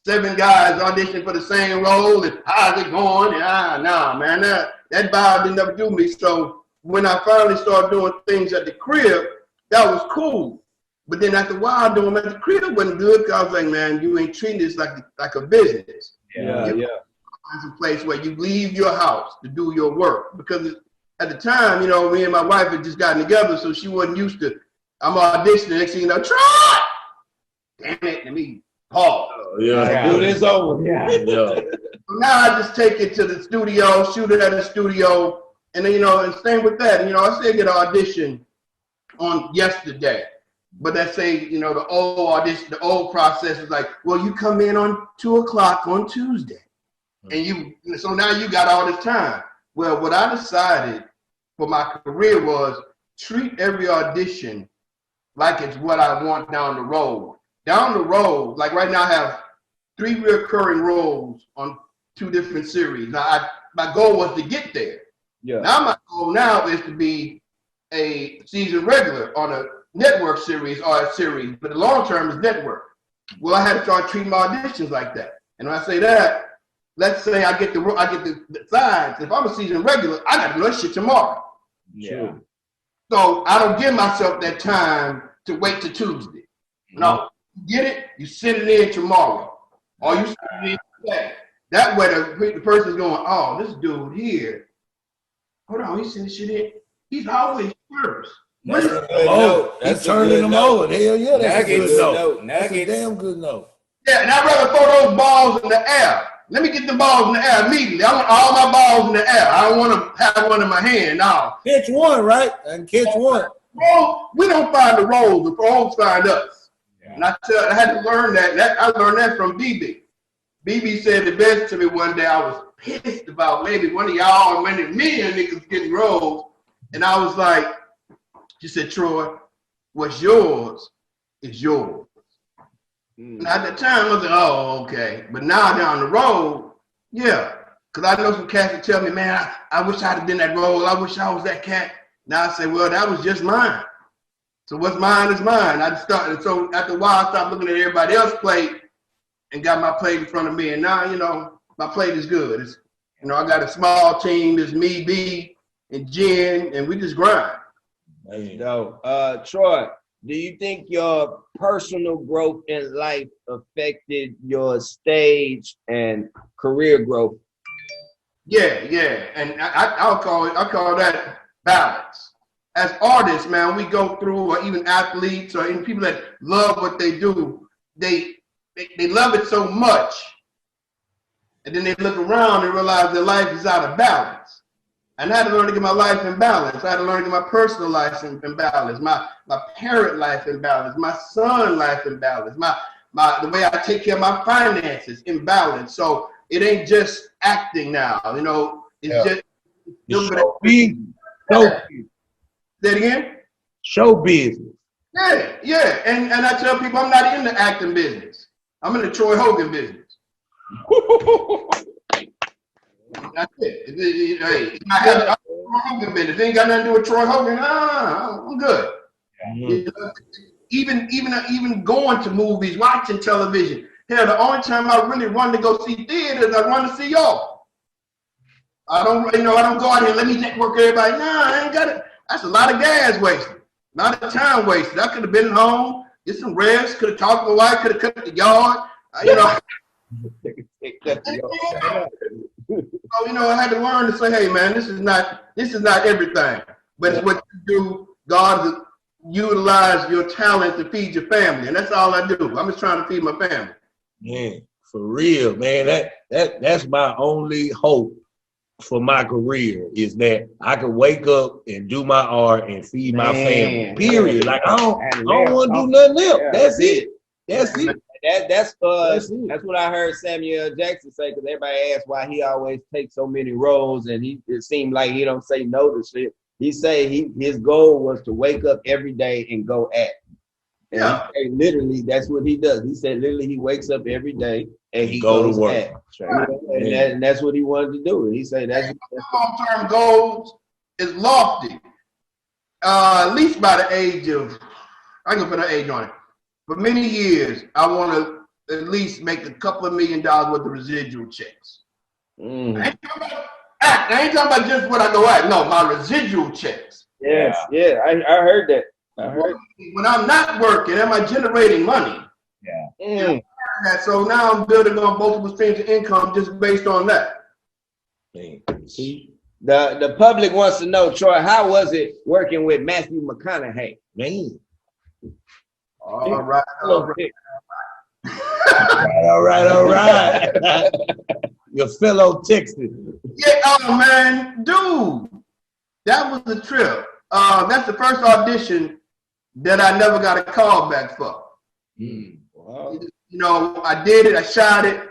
7 guys auditioning for the same role and how's it going? Nah, man. That vibe didn't ever do me. So when I finally started doing things at the crib, that was cool. But then after a while, doing them at the crib wasn't good because I was like, man, you ain't treating this like a business. Yeah. It's a place where you leave your house to do your work. Because at the time, me and my wife had just gotten together, so she wasn't used to, I'm auditioning, next thing you know, Troy! Damn it, let me pause. Do this over. So now I just take it to the studio, shoot it at the studio, and then, and same with that. I still get an audition on yesterday. But let's say, the old audition, the old process is like, well, you come in on 2:00 on Tuesday. And so now you got all this time. Well, what I decided for my career was treat every audition like it's what I want down the road. Down the road, like right now I have 3 recurring roles on 2 different series. Now, my goal was to get there. Yeah. Now my goal now is to be a season regular on a network series or a series, but the long term is network. Well, I had to start treating my auditions like that. And when I say that, let's say I get the sides. If I'm a season regular, I got to know shit tomorrow. Yeah. So I don't give myself that time to wait till Tuesday. No, you get it, you send it in tomorrow, or you send it in today. That way the person's going, oh, this dude here, hold on, he sent shit in. He's always first. That's turning them over. Hell yeah, that's a good note. That's a damn good note. Yeah, and I'd rather throw those balls in the air. Let me get the balls in the air immediately. I want all my balls in the air. I don't want to have one in my hand. No. Catch one, right? And catch one. Well, we don't find the roles. The roles find us. Yeah. And I had to learn that. I learned that from BB. BB said the best to me one day. I was pissed about maybe one of y'all or many niggas getting roles. And I was like, she said, Troy, what's yours is yours. And at the time, I was like, oh, okay. But now down the road, yeah. Because I know some cats that tell me, man, I wish I'd have been that role. I wish I was that cat. Now I say, well, that was just mine. So what's mine is mine. So after a while, I stopped looking at everybody else's plate and got my plate in front of me. And now, my plate is good. It's, I got a small team. It's me, B, and Jen, and we just grind. Troy, do you think your personal growth in life affected your stage and career growth? Yeah, and I'll call that balance. As artists, man, we go through, or even athletes, or even people that love what they do, they love it so much, and then they look around and realize their life is out of balance. And I had to learn to get my life in balance. I had to learn to get my personal life in balance, my parent life in balance, my son life in balance, the way I take care of my finances in balance. So it ain't just acting now, it's just show business. Say it again? Show business. Yeah. And I tell people I'm not in the acting business. I'm in the Troy Hogan business. That's it. Hey, I have a Troy Hogan business. If it ain't got nothing to do with Troy Hogan, I'm good. Even going to movies, watching television. Hell, the only time I really run to go see theaters, I run to see y'all. I don't go out here and let me network everybody. Nah, I ain't got it. That's a lot of gas wasted, a lot of time wasted. I could have been home, get some rest, could have talked to my wife, could have cut the yard. So, you know, I had to learn to say, hey man, this is not everything. But it's what you do. God utilize your talent to feed your family. And that's all I do. I'm just trying to feed my family. Man, for real, man. That's my only hope for my career is that I can wake up and do my art and feed my family. Period. Like I don't want to do nothing else. Yeah, that's it. That's it. That's what I heard Samuel Jackson say, because everybody asked why he always takes so many roles, and it seemed like he don't say no to shit. He say his goal was to wake up every day and go act. And Yeah. he said, literally, that's what he does. He said literally he wakes up every day and he go goes to work. act. And that's what he wanted to do. He said that's long-term goals is lofty. At least by the age of, I can put an age on it. For many years, I want to at least make a couple of $1 million worth of residual checks. I ain't talking about act. I ain't talking about just what I go at. No, my residual checks. Yes, yeah, I heard that. I heard. When I'm not working, am I generating money? Yeah. So now I'm building on multiple streams of income just based on that. See, the public wants to know, Troy, how was it working with Matthew McConaughey? Man. All right. All right. Your fellow Texan. Yeah, oh man, dude, that was the trip. That's the first audition that I never got a call back for. Wow. You know, I did it, I shot it.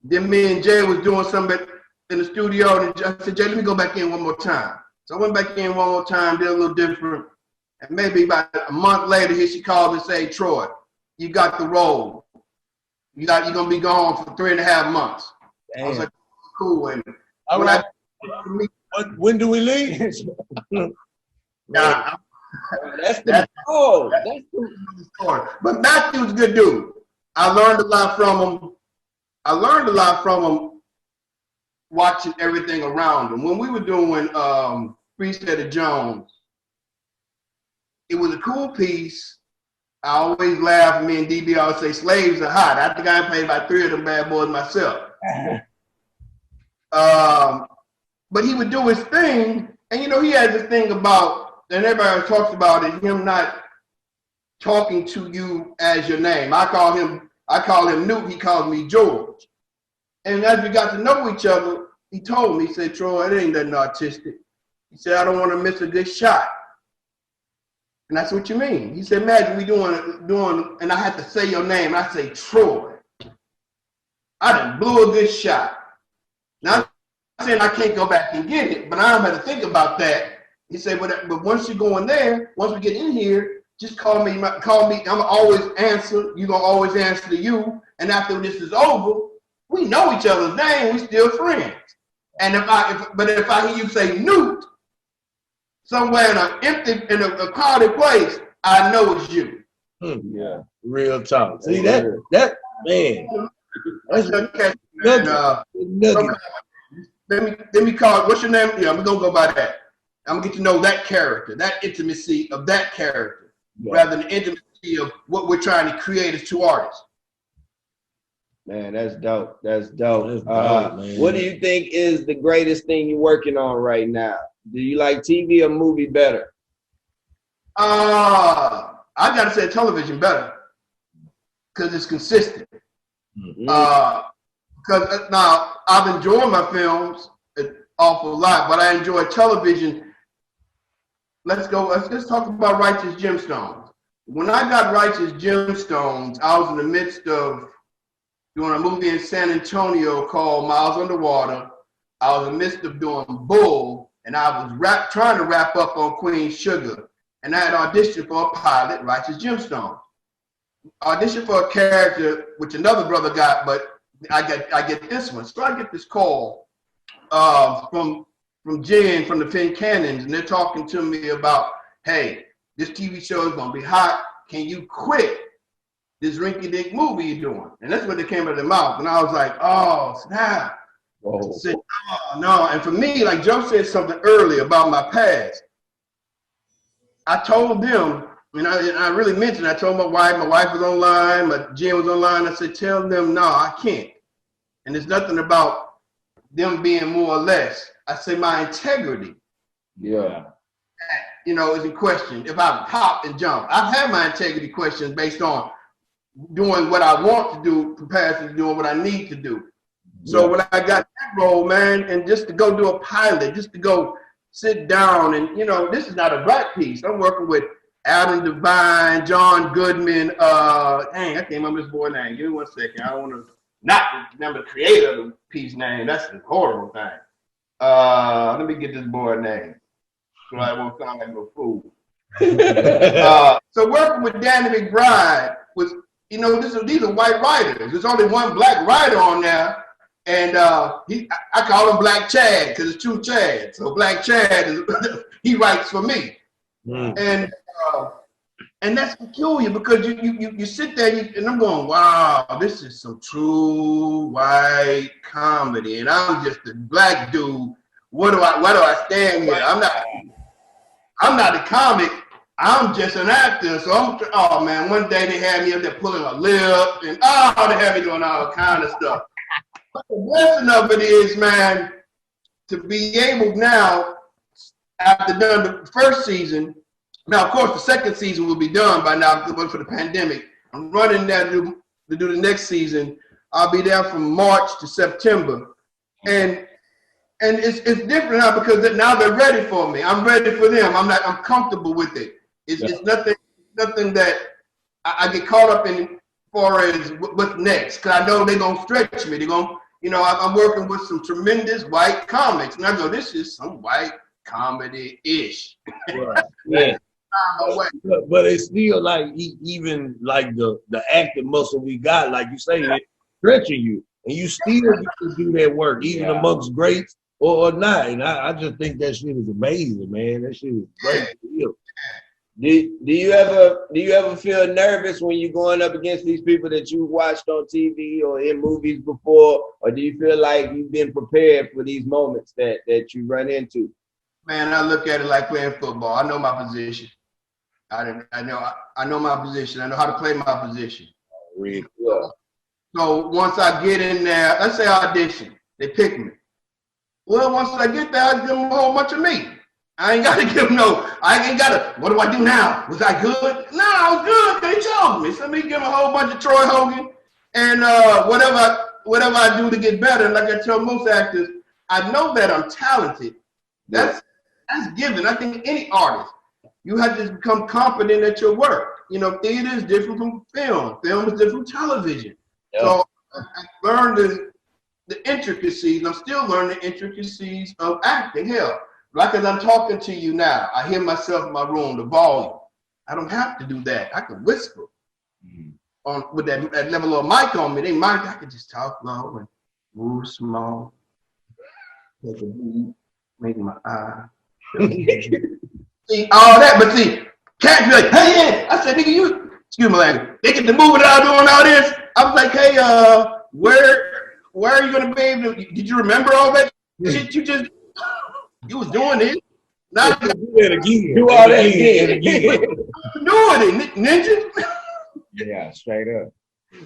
Then me and Jay was doing something in the studio, and I said, Jay, let me go back in one more time. So I went back in one more time, did a little different. And maybe about a month later, here she called and say, Troy, you got the role. You're gonna be gone for 3.5 months. Damn. I was like, cool. And All right. When do we leave? Nah, That's the story. But Matthew's a good dude. I learned a lot from him. Watching everything around him. When we were doing Freestead of Jones, it was a cool piece. I always laugh. Me and DB always say slaves are hot. I think I played about 3 of them bad boys myself. But he would do his thing, and you know he has this thing about, and everybody talks about it, him not talking to you as your name. I call him Newt. He calls me George. And as we got to know each other, he told me, he said, Troy, it ain't nothing artistic. He said, I don't want to miss a good shot. And that's what you mean. He said, imagine we doing, and I had to say your name. I say, Troy. I done blew a good shot. Now, I'm saying I can't go back and get it, but I don't have to think about that. He said, but once you go in there, once we get in here, just call me. I'm gonna always answer. You're gonna always answer to you. And after this is over, we know each other's name. We still friends. And if I hear you say Newt somewhere in a crowded place, I know it's you. Yeah, real talk. See that man. That's Okay. nothing. Let me call it. What's your name? Yeah, I'm gonna go by that. I'm gonna get to know that character, that intimacy of that character, rather than the intimacy of what we're trying to create as two artists. Man, that's dope. That's dope. That's dope, man. What do you think is the greatest thing you're working on right now? Do you like TV or movie better? I gotta say television better because it's consistent. Because now I've enjoyed my films an awful lot, but I enjoy television. Let's talk about Righteous Gemstones. When I got Righteous Gemstones, I was in the midst of doing a movie in San Antonio called Miles Underwater. I was in the midst of doing Bull, and I was trying to wrap up on Queen Sugar. And I had auditioned for a pilot, Righteous Gemstones. Auditioned for a character, which another brother got, but I get this one. So I get this call from Jen from the Finn Cannons, and they're talking to me about, hey, this TV show is gonna be hot. Can you quit this rinky-dink movie you're doing? And that's what they came out of their mouth. And I was like, oh, snap. I said, oh, no. And for me, like Joe said something earlier about my past. I told them, and I really mentioned, I told my wife was online, my Jen was online. I said, tell them, no, I can't. And there's nothing about them being more or less. I say my integrity, Yeah. you know, is in question. If I pop and jump, I've had my integrity questions based on doing what I want to do compared to doing what I need to do. So when I got that role, man, and just to go do a pilot, just to go sit down and, you know, this is not a black piece. I'm working with Adam Devine, John Goodman. Dang, I can't remember this boy's name. Give me 1 second. I don't want to not remember the creator of the piece name. That's a horrible thing. Let me get this boy's name so I won't sound like a fool. So working with Danny McBride was, you know, these are white writers. There's only one black writer on there. And I call him Black Chad because it's two Chads. So Black Chad, he writes for me. And that's peculiar because you sit there and I'm going, wow, this is some true white comedy. And I'm just a black dude. Why do I stand here? I'm not a comic. I'm just an actor. So oh man, one day they had me up there pulling a lip and they had me doing all kind of stuff. But the blessing of it is, man, to be able now, after done the first season, now of course the second season will be done by now for the pandemic. I'm running there to do the next season. I'll be there from March to September. And it's different now because now they're ready for me. I'm ready for them. I'm comfortable with it. It's nothing that I get caught up in far as what's next, because I know they're going to stretch me. They're going to, you know, I'm working with some tremendous white comics, and I go, this is some white comedy-ish. Right. Yeah. But it's still like, even like the acting muscle we got, like you say, it's stretching you, and you still get to do that work, even amongst greats or not. And I just think that shit is amazing, man. That shit is great. Do you ever feel nervous when you're going up against these people that you watched on TV or in movies before, or do you feel like you've been prepared for these moments that you run into? Man, I look at it like playing football. I know my position. I know my position. I know how to play my position. Really? Yeah. So once I get in there, let's say audition, they pick me. Well, once I get there, I give them a whole bunch of me. I ain't got to give them what do I do now? Was I good? No, I was good. They chose me. So let me give them a whole bunch of Troy Hogan and whatever I do to get better. Like I tell most actors, I know that I'm talented. That's given. I think any artist, you have to become confident at your work. You know, theater is different from film. Film is different from television. Yeah. So I learned the intricacies. I'm still learning the intricacies of acting. Hell, like as I'm talking to you now, I hear myself in my room, the volume. I don't have to do that. I can whisper with that level of mic on me. I can just talk low and move small. Take a beat, make my eye. See, all that, but see, cats be like, hey, I said, nigga, excuse my language. They get the movie that I'm doing all this. I was like, hey, where are you gonna be able to, did you remember all that shit you was doing it? Now do that again. Do all that again. Doing it, ninja. Yeah, straight up.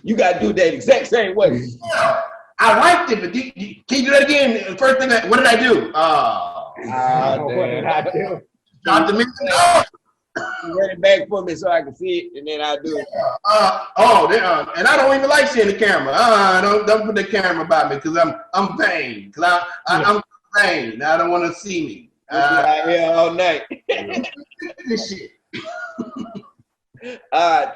You gotta do that exact same way. Yeah, I liked it, but can you do that again? First thing, what did I do? What did I do? Dr. Mixon, run it back for me so I can see it, and then I do it. And I don't even like seeing the camera. Don't put the camera by me because I'm vain. Cause I'm vain. I don't want to see me. Out here all night. This shit.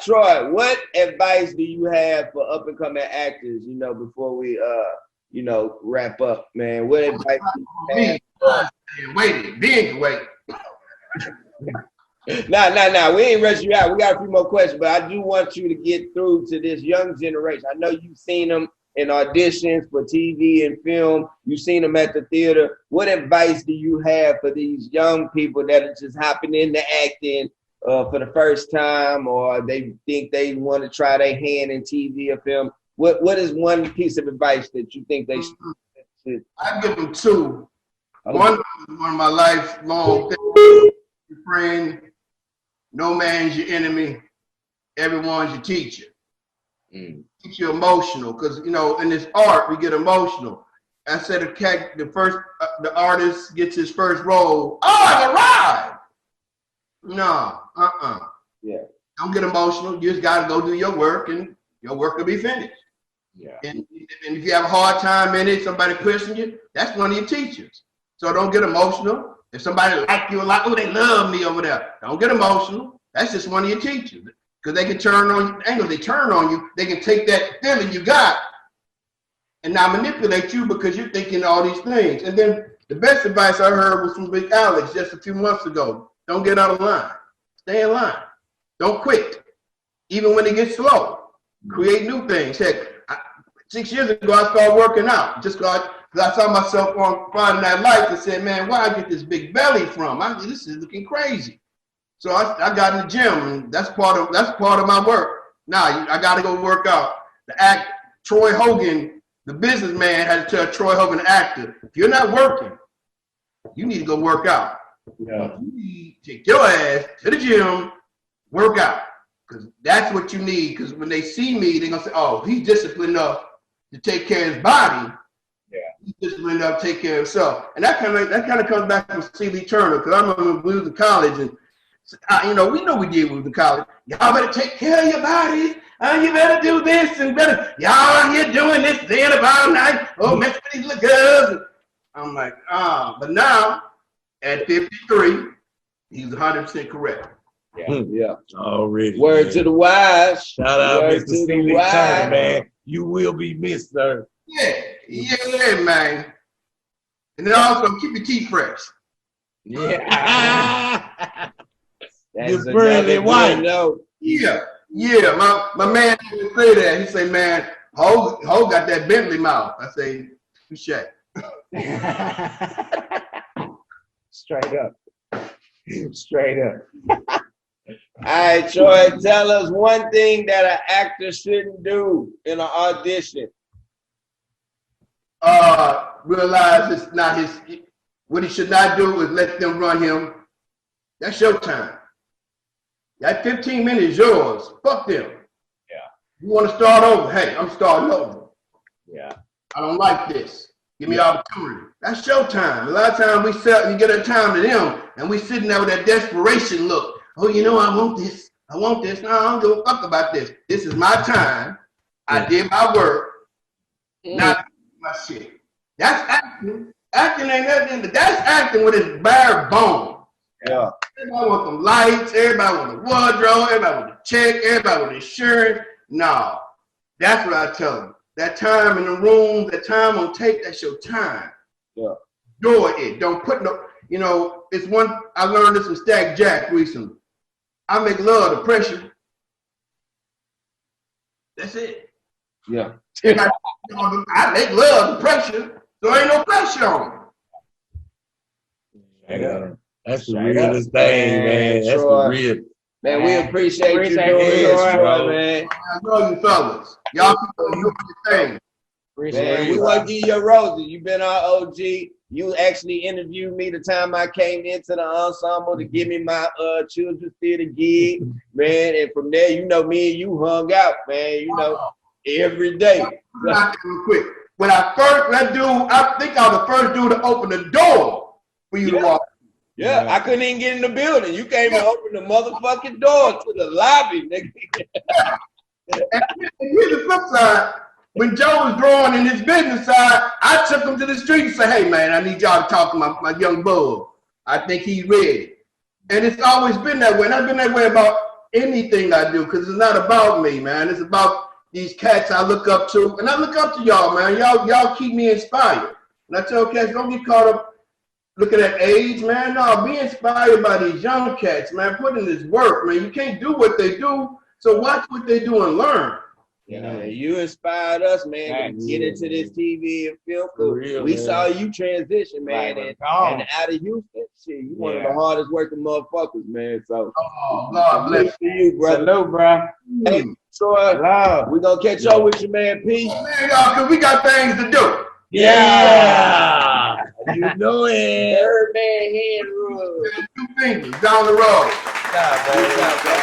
Troy, what advice do you have for up and coming actors? You know, before we wrap up, man. What advice do you have? Wait. Nah. We ain't rushing you out. We got a few more questions, but I do want you to get through to this young generation. I know you've seen them in auditions for TV and film. You've seen them at the theater. What advice do you have for these young people that are just hopping into acting for the first time, or they think they want to try their hand in TV or film? What is one piece of advice that you think they should? I give them two. One of my lifelong things, your friend, no man's your enemy, everyone's your teacher. Keep you emotional, because, you know, in this art, we get emotional. I said the artist gets his first role. Oh, I've arrived. No, Yeah. Don't get emotional. You just gotta go do your work, and your work will be finished. Yeah. And if you have a hard time in it, somebody pushing you, that's one of your teachers. So don't get emotional. If somebody like you a lot, oh, they love me over there. Don't get emotional. That's just one of your teachers. Because they can turn on you, angles, they turn on you, they can take that feeling you got and now manipulate you because you're thinking all these things. And then the best advice I heard was from Big Alex just a few months ago. Don't get out of line. Stay in line. Don't quit. Even when it gets slow. Create new things. Heck, 6 years ago, I started working out. Just because I saw myself on Friday Night Lights and said, man, where I get this big belly from? This is looking crazy. So I got in the gym, and that's part of my work. Now I got to go work out. Troy Hogan, the businessman, had to tell Troy Hogan, the actor, if you're not working, you need to go work out. Yeah. You need to take your ass to the gym, work out, because that's what you need. Because when they see me, they're gonna say, "Oh, he's disciplined enough to take care of his body. Yeah, he's disciplined enough to take care of himself." And that kind of comes back from C. Lee Turner. Because I remember when we was in college, and we know we did when we was in college. Y'all better take care of your bodies. You better do this and better. Y'all out here doing this, then about night. Oh, mess with these little girls. I'm like, but now at 53, he's 100% correct. yeah, yeah. Already. Word man. to the wise. Shout out, Word Mr. to the C. Lee wise. Turner, man. You will be missed, sir. Yeah, man. And then also keep your teeth fresh. Yeah. You're pearly white. Yeah. My man didn't say that. He say, man, Ho got that Bentley mouth. I say, touche. Straight up. Straight up. All right, Troy, tell us one thing that an actor shouldn't do in an audition. Realize it's not what he should not do is let them run him. That's your time. That 15 minutes is yours. Fuck them. Yeah. You want to start over? Hey, I'm starting over. Yeah. I don't like this. Give me opportunity. That's your time. A lot of times you get our time to them, and we sitting there with that desperation look. Oh, I want this. I want this. No, I don't give a fuck about this. This is my time. I did my work. Not my shit. That's acting. Acting ain't nothing, but that's acting with his bare bone. Yeah. Everybody want some lights, everybody want the wardrobe, everybody want the check, everybody want insurance. No. That's what I tell them. That time in the room, that time on tape, that's your time. Yeah. Do it. Don't put it's one, I learned this from Stack Jack recently. I make love to pressure. That's it. Yeah. I make love to pressure, so ain't no pressure on it. Yeah. That's the realest thing, man. That's Troy. the real. Man, we appreciate you doing this, Troy, man. I love you fellas. Y'all keep doing your thing. Man, we want to give you a roses. You've been our OG. You actually interviewed me the time I came into the ensemble to give me my children's theater gig, man. And from there, me and you hung out, man. Every day. Real quick. When I think I was the first dude to open the door for you to walk. Yeah, I couldn't even get in the building. You came and opened the motherfucking door to the lobby, nigga. And here's the flip side. When Joe was drawing in his business side, I took him to the street and said, hey, man, I need y'all to talk to my young bull. I think he's ready. And it's always been that way. And I've been that way about anything I do because it's not about me, man. It's about these cats I look up to. And I look up to y'all, man. Y'all keep me inspired. And I tell cats, don't get caught up looking at age, man. No, be inspired by these young cats, man. Put in this work, man. You can't do what they do, so watch what they do and learn. You inspired us, man, to get into this TV and film. We saw you transition, man, and out of Houston, shit, you one of the hardest working motherfuckers, man. So, God bless you, brother. Salute, bro. Hey, Troy, we gonna catch up with you, man. Peace. Man, y'all, because we got things to do. Yeah. You know it. Third man hand rule. 2 fingers down the road. Bro.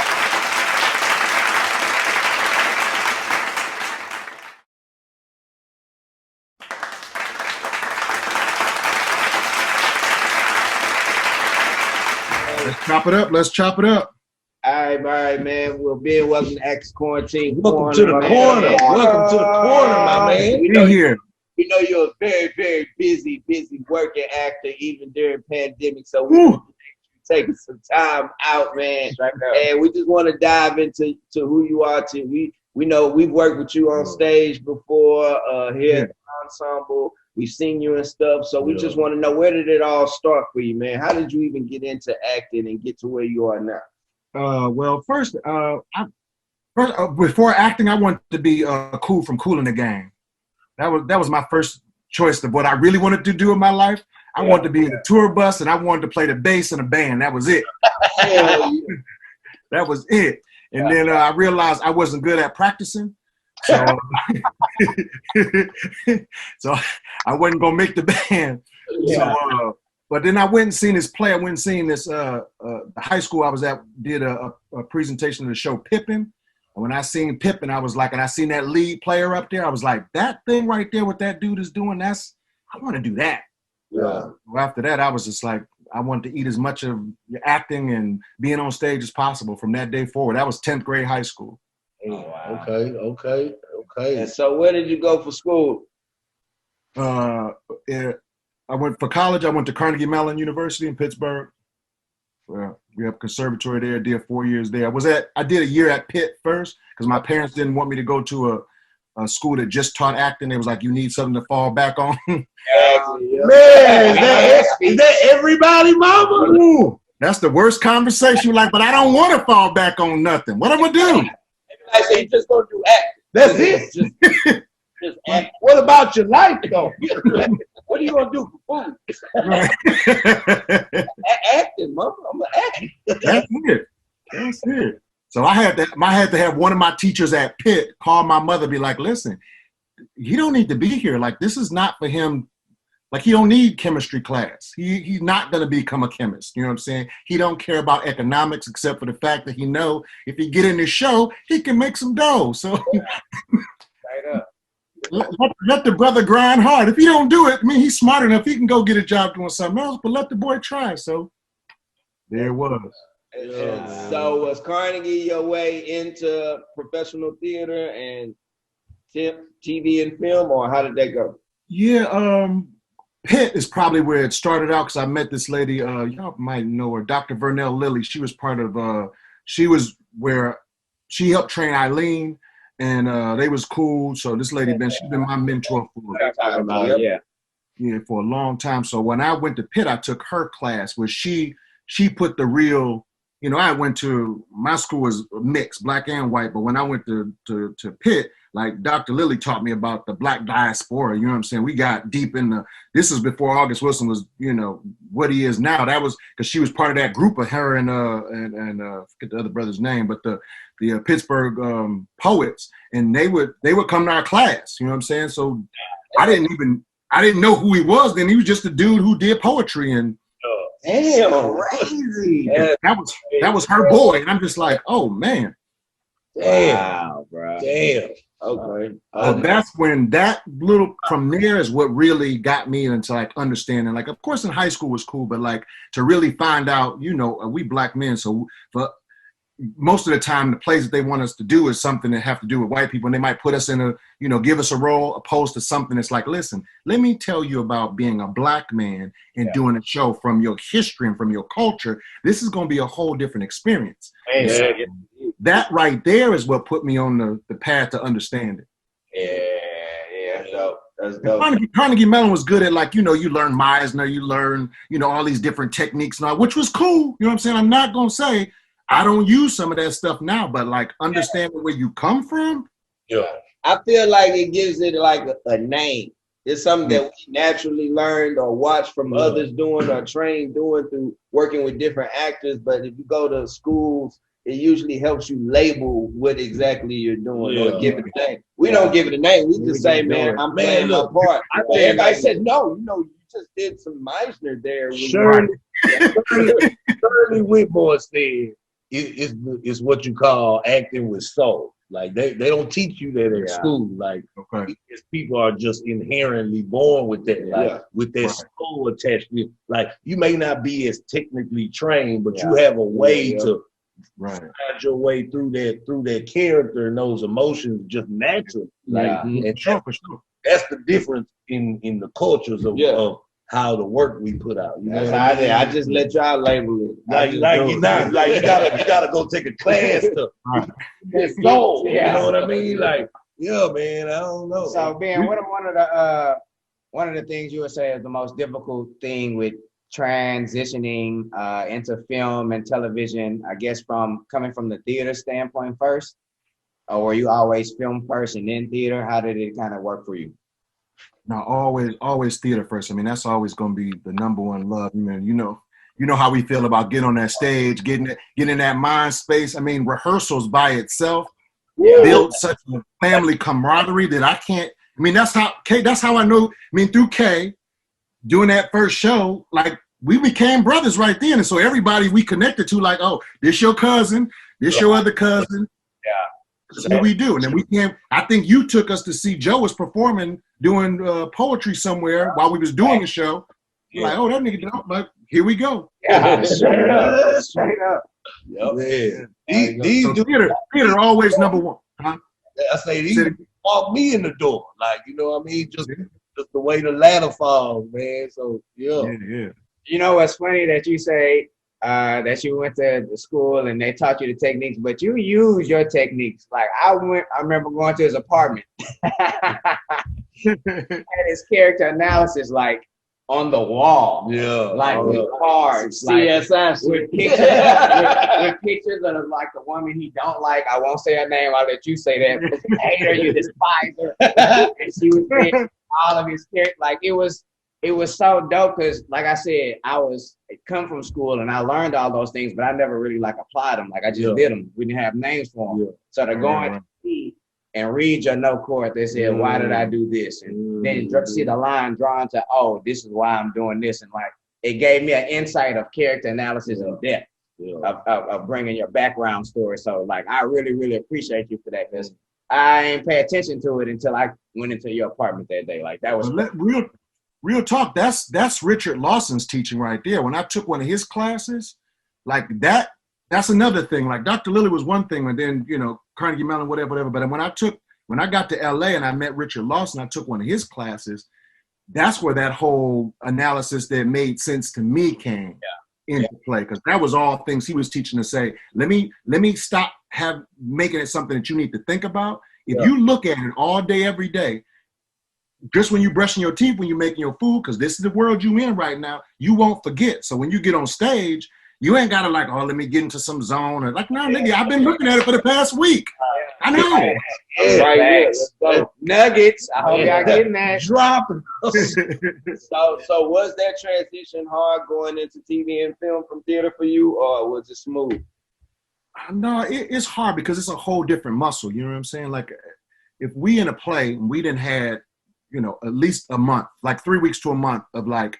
Chop it up. Let's chop it up. All right, man. Well, Ben, welcome to Axe Quarantine. Welcome to the corner. Welcome to the corner, my man. We Be here. you're a very, very busy working actor, even during pandemic. So we appreciate you taking some time out, man. And we just want to dive into who you are. We know we've worked with you on stage before here at the ensemble. We've seen you and stuff. So we just want to know, where did it all start for you, man? How did you even get into acting and get to where you are now? Well, first, before acting, I wanted to be Cool from Kool and the Gang. That was my first choice of what I really wanted to do in my life. I wanted to be in a tour bus, and I wanted to play the bass in a band. That was it. That was it. And then I realized I wasn't good at practicing, so so I wasn't gonna make the band. So, but then I went and seen this play. I went and seen this the high school I was at did a presentation of the show Pippin. And when I seen Pippin, I was like, and I seen that lead player up there, I was like, that thing right there, what that dude is doing, I want to do that. Well, after that, I was just like, I wanted to eat as much of acting and being on stage as possible from that day forward. That was 10th grade high school. Okay. And so where did you go for school? I went for college. I went to Carnegie Mellon University in Pittsburgh. We have a conservatory there. Did 4 years there. I did a year at Pitt first because my parents didn't want me to go to a school that just taught acting. They was like, you need something to fall back on. Man, is that everybody, mama? Ooh, that's the worst conversation. Like, but I don't want to fall back on nothing. What am I gonna do? I say you just gonna do acting. That's it. Just act. What about your life, though? What are you gonna do for fun? Acting, mama. I'm gonna act. That's it. So I had to have one of my teachers at Pitt call my mother, be like, listen, he don't need to be here. Like, this is not for him. Like, he don't need chemistry class. He's not going to become a chemist. You know what I'm saying? He don't care about economics except for the fact that he know if he get in this show, he can make some dough. So Right up. let the brother grind hard. If he don't do it, I mean, he's smart enough. He can go get a job doing something else, but let the boy try. So there it was. And so was Carnegie your way into professional theater and TV and film, or how did that go? Yeah, Pitt is probably where it started out because I met this lady, y'all might know her, Dr. Vernell Lilly. She was part of, she was where she helped train Eileen, and they was cool. So this lady, she's been my mentor for a long time. So when I went to Pitt, I took her class where she put the real, you know, my school was mixed, black and white, but when I went to Pitt, like Dr. Lilly taught me about the black diaspora, you know what I'm saying? We got deep in this is before August Wilson was, you know, what he is now. That was because she was part of that group of her and forget the other brother's name, but the Pittsburgh poets, and they would come to our class, you know what I'm saying? So I didn't know who he was then. He was just a dude who did poetry, and damn, crazy. That was her boy, and I'm just like, oh man. Damn. Wow, bro. Damn. Okay. That's when from there is what really got me into like understanding. Like, of course, in high school was cool, but like to really find out, you know, we black men. So for most of the time, the plays that they want us to do is something that have to do with white people, and they might put us in give us a role opposed to something that's like, listen, let me tell you about being a black man and doing a show from your history and from your culture. This is going to be a whole different experience. So that right there is what put me on the path to understand it. Yeah. So that's dope. Carnegie Mellon was good at, like, you know, you learn Meisner, you learn, you know, all these different techniques and all, which was cool. You know what I'm saying? I'm not going to say I don't use some of that stuff now, but like understanding where you come from. Yeah. I feel like it gives it like a name. It's something that we naturally learned or watched from others doing or trained doing through working with different actors. But if you go to schools, it usually helps you label what exactly you're doing or give it a name. We don't give it a name. We just say, man, I'm playing my part. Everybody said, no, you know, you just did some Meisner there. Shirley Whitmore said, it's what you call acting with soul. Like they don't teach you that at school. Like people are just inherently born with that, like with that soul attachment. Like you may not be as technically trained, but you have a way to find your way through that character and those emotions just naturally. Like and that's the difference in the cultures of how the work we put out. You know what I mean? I just let y'all label it. You gotta go take a class to soul. You know what I mean? Like, yeah, man, I don't know. So Ben, what one of the things you would say is the most difficult thing with transitioning into film and television, I guess coming from the theater standpoint first? Or were you always film first and then theater? How did it kind of work for you? No, always theater first. I mean, that's always going to be the number one love. I mean, you know how we feel about getting on that stage, getting in that mind space. I mean, rehearsals by itself build such a family camaraderie that I can't. I mean, that's how I know. I mean, through Kay, doing that first show, like we became brothers right then, and so everybody we connected to, like, oh, this your cousin, this your other cousin. That's what we do. And then we came, I think you took us to see Joe was performing, doing poetry somewhere while we was doing the show. Like, oh, that nigga don't, but here we go. Straight up. Yep. So theater always number one. Huh? I say these walk me in the door. Like, you know what I mean? Just the way the ladder falls, man. So yeah. You know what's funny that you say that you went to the school and they taught you the techniques, but you use your techniques. Like I remember going to his apartment. Had his character analysis like on the wall. Like with cards. CSI. With pictures of like the woman he don't like. I won't say her name, I'll let you say that. You hate her, you despise her. And she was saying all of his characters. Like it was so dope because, like I said, I come from school and I learned all those things, but I never really like applied them. Like I just did them. We didn't have names for them. So to go into see and read your note card, they said, why did I do this? And then you see the line drawn to, oh, this is why I'm doing this. And like, it gave me an insight of character analysis and depth of bringing your background story. So like, I really, really appreciate you for that because I ain't pay attention to it until I went into your apartment that day. Like that was real talk. That's Richard Lawson's teaching right there. When I took one of his classes, like that's another thing. Like Dr. Lilly was one thing, and then Carnegie Mellon, whatever. But when I got to LA and I met Richard Lawson, I took one of his classes. That's where that whole analysis that made sense to me came into play, because that was all things he was teaching to say. Let me stop making it something that you need to think about. If you look at it all day, every day, just when you're brushing your teeth, when you're making your food, because this is the world you in right now, you won't forget. So when you get on stage, you ain't gotta like, oh, let me get into some zone or like, no, nigga, I've been looking at it for the past week. I know. Nuggets. I hope y'all getting that. Dropping. So was that transition hard going into TV and film from theater for you, or was it smooth? No, it's hard because it's a whole different muscle. You know what I'm saying? Like if we in a play and we didn't had, at least a month, like 3 weeks to a month of like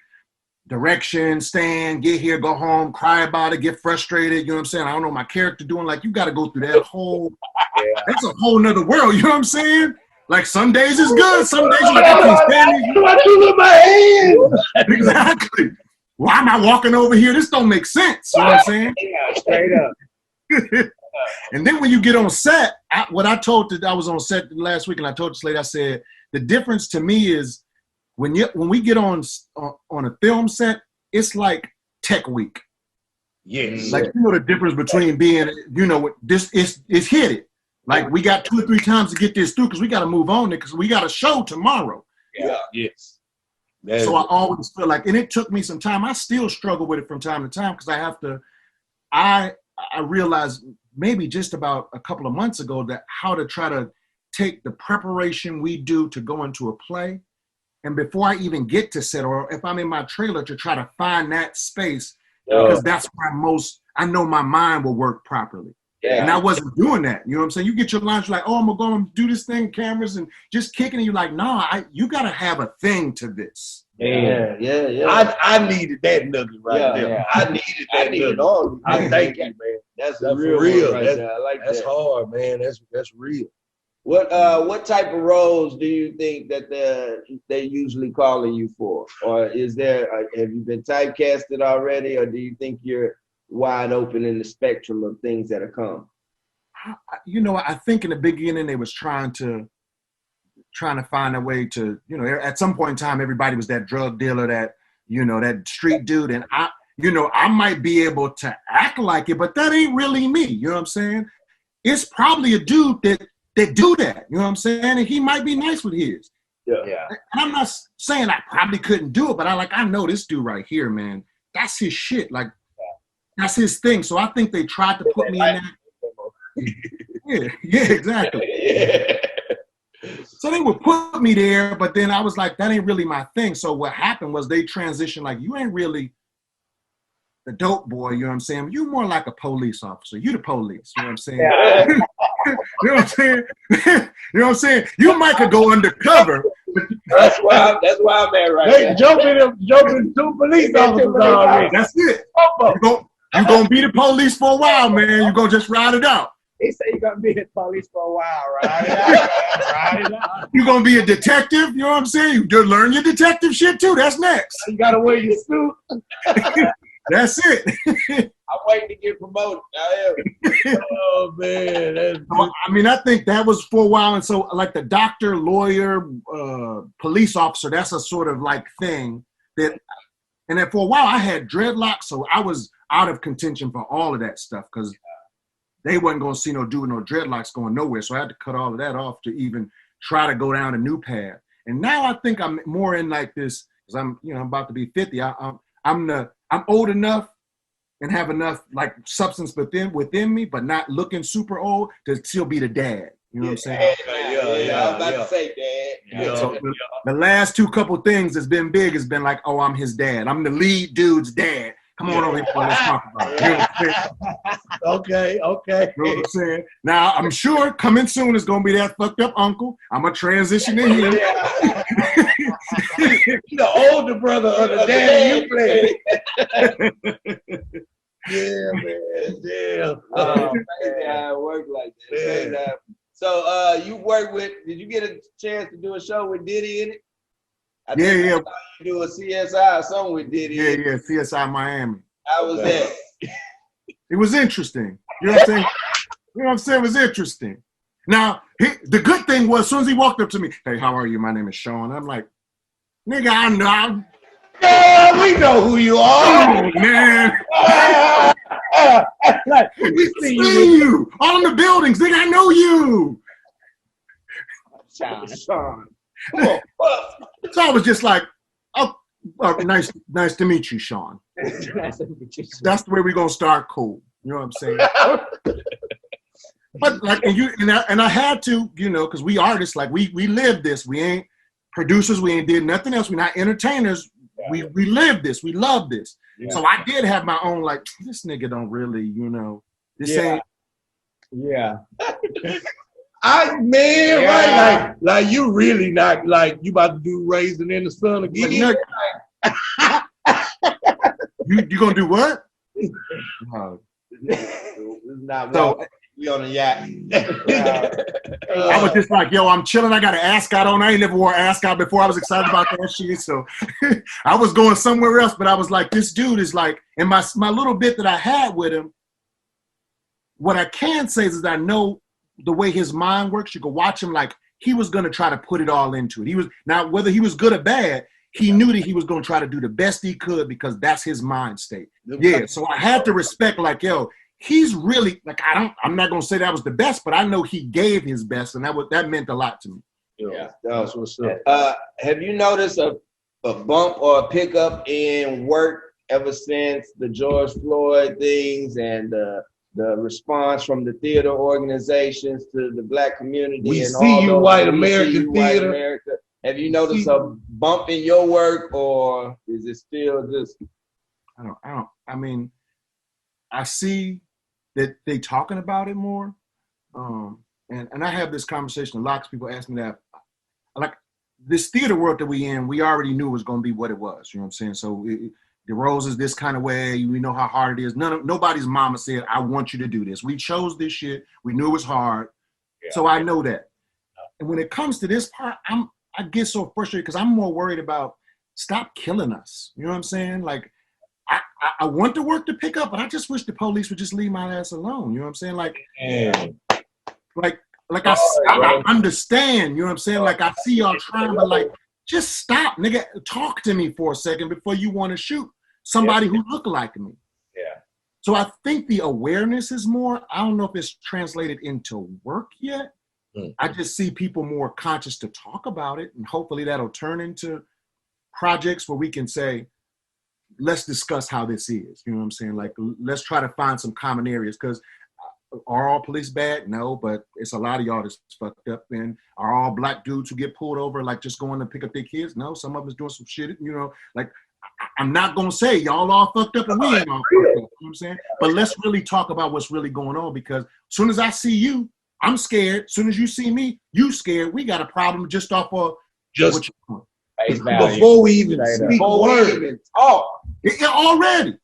direction, stand, get here, go home, cry about it, get frustrated. You know what I'm saying? I don't know what my character doing. Like you got to go through that whole, that's a whole nother world. You know what I'm saying? Like some days it's good. Some days you're like, I can't stand it. What do I do with my hand? Exactly. Why am I walking over here? This don't make sense. You know what I'm saying? Yeah, straight up. And then when you get on set, I was on set last week and I told this lady, I said, the difference to me is when we get on a film set, it's like tech week. Yes. Like the difference between being, this is hit it. Like we got 2 or 3 times to get this through because we got to move on because we got a show tomorrow. Yeah. Yes. So I always feel like, and it took me some time. I still struggle with it from time to time because I realized maybe just about a couple of months ago that how to try to take the preparation we do to go into a play, and before I even get to set, or if I'm in my trailer, to try to find that space, because that's where I know my mind will work properly. Yeah. And I wasn't doing that. You know what I'm saying? You get your lines, you're like, oh, I'm going to do this thing, cameras, and just kicking, and you're like, no, you got to have a thing to this. Yeah. I needed that nugget right there. Yeah. I needed that nugget. all. I thank you, man. That's That's real for real. one right there. I like That's that. hard, man. That's real. What type of roles do you think that they're usually calling you for, or is there? Have you been typecasted already, or do you think you're wide open in the spectrum of things that are come? You know, I think in the beginning they was trying to find a way to, you know, at some point in time everybody was that drug dealer, that, you know, that street dude, and I might be able to act like it, but that ain't really me. You know what I'm saying? It's probably a dude that do that. You know what I'm saying? And he might be nice with his. Yeah. And I'm not saying I probably couldn't do it, but I know this dude right here, man. That's his shit. Like, that's his thing. So I think they tried to put me in that. Yeah, exactly. So they would put me there, but then I was like, that ain't really my thing. So what happened was they transitioned, like, you ain't really the dope boy, you know what I'm saying? You more like a police officer. You the police, you know what I'm saying? Yeah. You know what I'm saying? You know what I'm saying? You might could go undercover. That's why I'm at right They now. jumping two police officers already. That's it. You're gonna be the police for a while, man. You're gonna just ride it out. He said you're gonna be the police for a while, right? Ride it out. You're gonna be a detective, you know what I'm saying? You learn your detective shit too. That's next. You gotta wear your suit. That's it. I'm waiting to get promoted. I am. Oh man, I mean, I think that was for a while, and so like the doctor, lawyer, police officer, that's a sort of like thing that. And then for a while, I had dreadlocks, so I was out of contention for all of that stuff because they wasn't gonna see no dude with no dreadlocks going nowhere. So I had to cut all of that off to even try to go down a new path. And now I think I'm more in like this because I'm about to be 50. I'm old enough and have enough like substance within me, but not looking super old to still be the dad. You know what I'm saying? Yeah. I was about to say, Dad. So the last two couple things that's been big has been like, oh, I'm his dad. I'm the lead dude's dad. Come on over here, boy, let's talk about it. You know what I'm saying? Okay. You know what I'm saying? Now, I'm sure coming soon is going to be that fucked up uncle. I'm going to transition in here. You the older brother of the dad you play. Yeah, man. Damn. Crazy how it worked like that. Yeah. So you work with, did you get a chance to do a show with Diddy in it? I think Yeah. I saw you do a CSI song with Diddy. Yeah, CSI Miami. How was that? It was interesting. You know what I'm saying? You know what I'm saying? It was interesting. Now, the good thing was, as soon as he walked up to me, hey, how are you? My name is Sean. I'm like, nigga, I know. Yeah, we know who you are. Oh, man. Like, we see you. All in the buildings. Nigga, I know you. Sean. So I was just like, oh, nice to meet you, Sean. That's the way we're gonna start. Cool. You know what I'm saying? But like, and I had to, because we artists, like we live this. We ain't producers. We ain't did nothing else. We're not entertainers. We live this. We love this. Yeah. So I did have my own, like, this nigga don't really, this ain't. Yeah. Right? Like you really not like you about to do Raising in the Sun again. You gonna do what? No. It's not walking. We on a yacht. I was just like, yo, I'm chilling. I got an ascot on. I ain't never wore an ascot before. I was excited about that shit. So I was going somewhere else, but I was like, this dude is like, and my little bit that I had with him, what I can say is I know the way his mind works. You can watch him like he was going to try to put it all into it. He was, now whether he was good or bad, he knew that he was going to try to do the best he could because that's his mind state. Yeah. So I had to respect, like, yo, he's really like, I'm not going to say that was the best, but I know he gave his best, and that meant a lot to me. Yeah, that's what's up. Have you noticed a bump or a pickup in work ever since the George Floyd things and the response from the theater organizations to the Black community? We and see all you, those, white American theater. White America. Have you noticed a bump in your work, or is it still just? I mean, I see that they talking about it more, and I have this conversation. Lots of people ask me that. Like, this theater world that we in, we already knew it was going to be what it was. You know what I'm saying? So the roles is this kind of way. We know how hard it is. Nobody's mama said, I want you to do this. We chose this shit. We knew it was hard. Yeah. So I know that. And when it comes to this part, I get so frustrated because I'm more worried about stop killing us. You know what I'm saying? Like, I want the work to pick up, but I just wish the police would just leave my ass alone. You know what I'm saying? Like, I understand. You know what I'm saying? Like, I see y'all trying, but like, just stop, nigga. Talk to me for a second before you want to shoot somebody who look like me. Yeah. So I think the awareness is more. I don't know if it's translated into work yet. I just see people more conscious to talk about it, and hopefully that'll turn into projects where we can say, let's discuss how this is. You know what I'm saying? Like, let's try to find some common areas, because are all police bad? No, but it's a lot of y'all that's fucked up. And are all black dudes who get pulled over, like just going to pick up their kids? No, some of us doing some shit, you know, like I'm not going to say y'all all fucked up and we ain't all fucked up, you know what I'm saying? But let's really talk about what's really going on, because as soon as I see you, I'm scared. As soon as you see me, you scared. We got a problem just off of just what you're doing. Before we even speak a word. Already.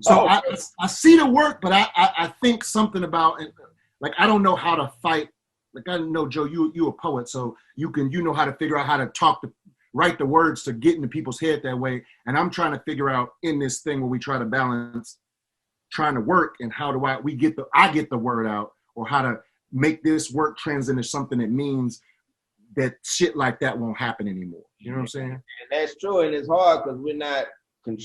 So I see the work, but I think something about it. Like, I don't know how to fight. Like, I know, Joe, you a poet, so you know how to figure out how to write the words to get into people's head that way. And I'm trying to figure out in this thing where we try to balance trying to work and how do I get the word out, or how to make this work translate into something that means that shit like that won't happen anymore. You know what I'm saying? And that's true, and it's hard because we're not in